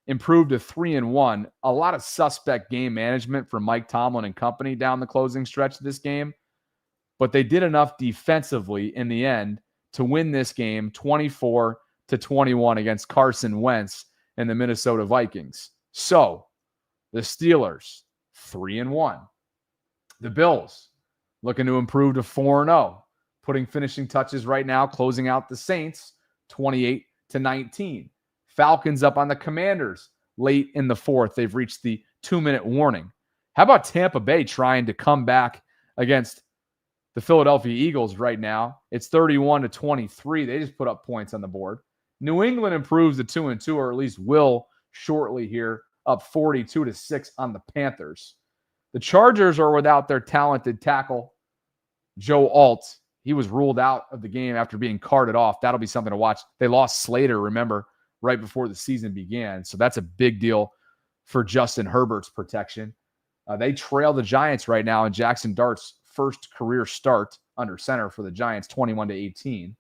improved to 3-1. A lot of suspect game management from Mike Tomlin and company down the closing stretch of this game. But they did enough defensively in the end to win this game 24-21 against Carson Wentz and the Minnesota Vikings. So the Steelers, 3-1. The Bills looking to improve to 4-0, putting finishing touches right now, closing out the Saints 28-19. Falcons up on the Commanders late in the fourth. They've reached the 2-minute warning. How about Tampa Bay trying to come back against the Philadelphia Eagles right now? It's 31-23. They just put up points on the board. New England improves to 2-2, or at least will shortly here, up 42-6 on the Panthers. The Chargers are without their talented tackle, Joe Alt. He was ruled out of the game after being carted off. That'll be something to watch. They lost Slater, remember, right before the season began. So that's a big deal for Justin Herbert's protection. They trail the Giants right now in Jackson Dart's first career start under center for the Giants, 21-18.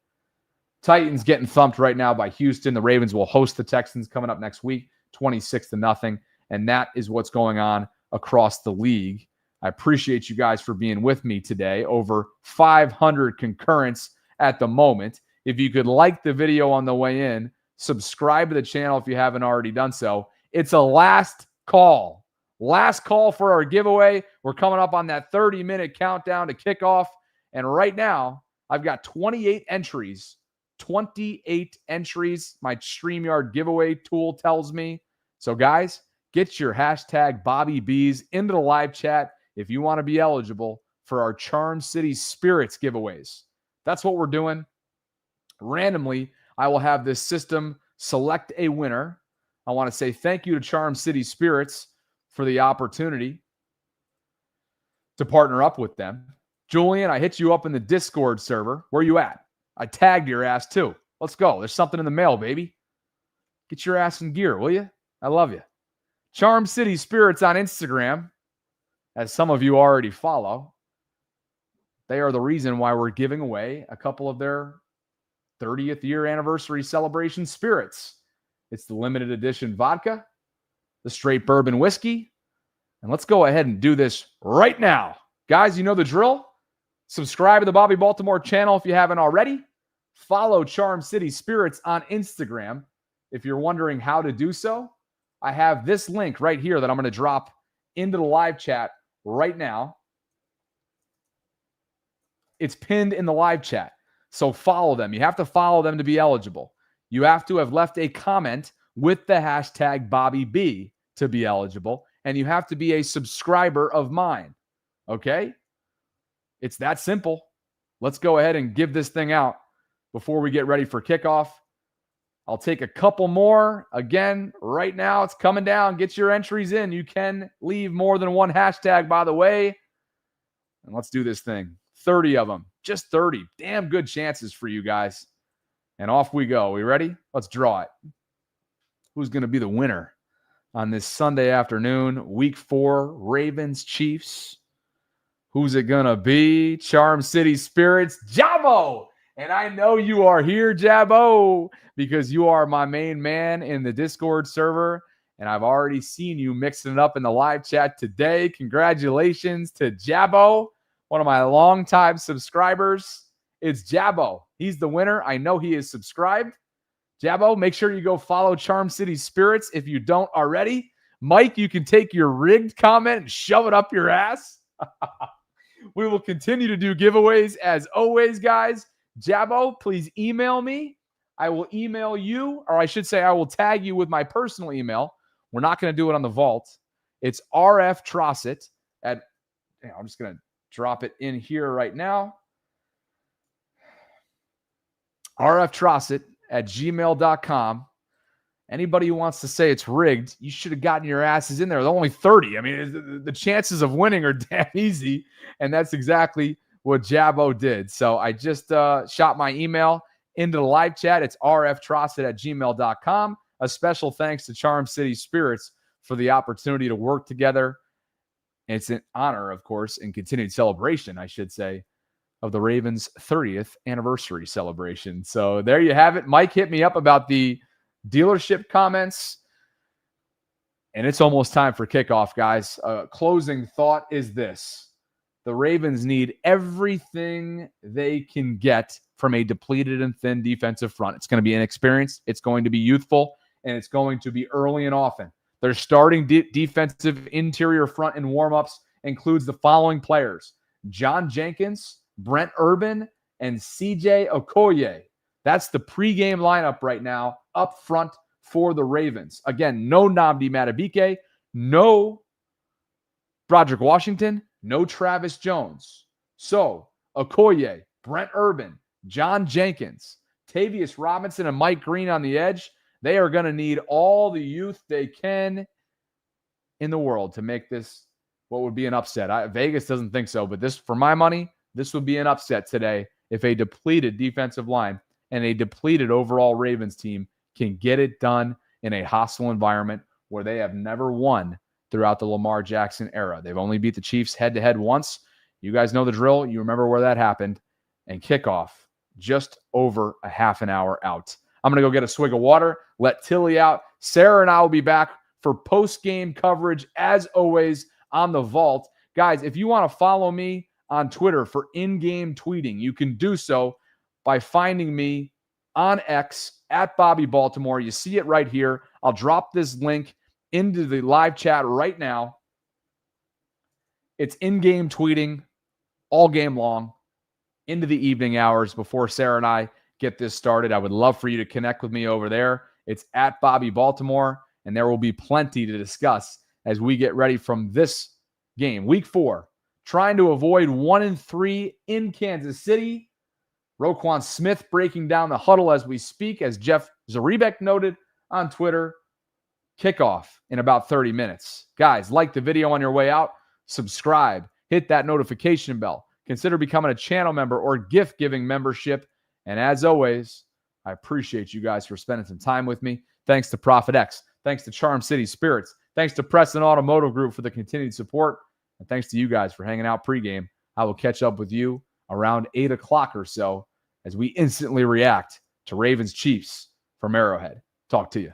Titans getting thumped right now by Houston. The Ravens will host the Texans coming up next week, 26-0. And that is what's going on across the league. I appreciate you guys for being with me today. Over 500 concurrents at the moment. If you could like the video on the way in, subscribe to the channel if you haven't already done so. It's a last call. Last call for our giveaway. We're coming up on that 30-minute countdown to kickoff. And right now, I've got 28 entries. 28 entries, my StreamYard giveaway tool tells me. So, guys, get your hashtag BobbyBees into the live chat if you want to be eligible for our Charm City Spirits giveaways. That's what we're doing. Randomly, I will have this system select a winner. I want to say thank you to Charm City Spirits for the opportunity to partner up with them. Julian, I hit you up in the Discord server. Where you at? I tagged your ass too. Let's go. There's something in the mail, baby. Get your ass in gear, will you? I love you. Charm City Spirits on Instagram, as some of you already follow. They are the reason why we're giving away a couple of their 30th year anniversary celebration spirits. It's the limited edition vodka, the straight bourbon whiskey, and let's go ahead and do this right now. Guys, you know the drill. Subscribe to the Bobby Baltimore channel if you haven't already. Follow Charm City Spirits on Instagram. If you're wondering how to do so, I have this link right here that I'm going to drop into the live chat right now. It's pinned in the live chat. So follow them. You have to follow them to be eligible. You have to have left a comment with the hashtag BobbyB to be eligible. And you have to be a subscriber of mine. Okay? It's that simple. Let's go ahead and give this thing out before we get ready for kickoff. I'll take a couple more. Again, right now it's coming down. Get your entries in. You can leave more than one hashtag, by the way. And let's do this thing. 30 of them. Just 30. Damn good chances for you guys. And off we go. We ready? Let's draw it. Who's going to be the winner on this Sunday afternoon? Week 4, Ravens, Chiefs. Who's it going to be? Charm City Spirits, Jabo. And I know you are here, Jabo, because you are my main man in the Discord server. And I've already seen you mixing it up in the live chat today. Congratulations to Jabo, one of my longtime subscribers. It's Jabbo. He's the winner. I know he is subscribed. Jabbo, make sure you go follow Charm City Spirits if you don't already. Mike, you can take your rigged comment and shove it up your ass. We will continue to do giveaways as always, guys. Jabbo, please email me. I will email you, or I should say I will tag you with my personal email. We're not going to do it on the vault. It's rftrosset at, I'm just going to drop it in here right now. rftrosset@gmail.com. Anybody who wants to say it's rigged, you should have gotten your asses in there. There's only 30. I mean, the chances of winning are damn easy, and that's exactly what Jabbo did. So I just shot my email into the live chat. It's rftrosset@gmail.com. A special thanks to Charm City Spirits for the opportunity to work together. It's an honor, of course, and continued celebration, I should say, of the Ravens' 30th anniversary celebration. So there you have it. Mike hit me up about the dealership comments, and it's almost time for kickoff, guys. Closing thought is this: the Ravens need everything they can get from a depleted and thin defensive front. It's going to be inexperienced, it's going to be youthful, and it's going to be early and often. Their starting defensive interior front in warmups includes the following players: John Jenkins, Brent Urban, and CJ Okoye. That's the pregame lineup right now up front for the Ravens. Again, no Nnamdi Madubuike, no Broderick Washington, no Travis Jones. So Okoye, Brent Urban, John Jenkins, Tavius Robinson, and Mike Green on the edge. They are going to need all the youth they can in the world to make this what would be an upset. Vegas doesn't think so, but this, for my money, this would be an upset today if a depleted defensive line and a depleted overall Ravens team can get it done in a hostile environment where they have never won throughout the Lamar Jackson era. They've only beat the Chiefs head-to-head once. You guys know the drill. You remember where that happened. And kickoff just over a half an hour out. I'm going to go get a swig of water, let Tilly out. Sarah and I will be back for post-game coverage, as always, on the vault. Guys, if you want to follow me on Twitter for in-game tweeting, you can do so by finding me on X at Bobby Baltimore. You see it right here. I'll drop this link into the live chat right now. It's in-game tweeting all game long into the evening hours before Sarah and I get this started. I would love for you to connect with me over there. It's at Bobby Baltimore, and there will be plenty to discuss as we get ready from this game, week 4, trying to avoid 1-3 in Kansas City. Roquan Smith breaking down the huddle as we speak, as Jeff Zaribek noted on Twitter. Kickoff in about 30 minutes. Guys, like the video on your way out, subscribe, hit that notification bell, consider becoming a channel member or gift-giving membership. And as always, I appreciate you guys for spending some time with me. Thanks to Prophet X. Thanks to Charm City Spirits. Thanks to Preston Automotive Group for the continued support. And thanks to you guys for hanging out pregame. I will catch up with you around 8 o'clock or so as we instantly react to Ravens Chiefs from Arrowhead. Talk to you.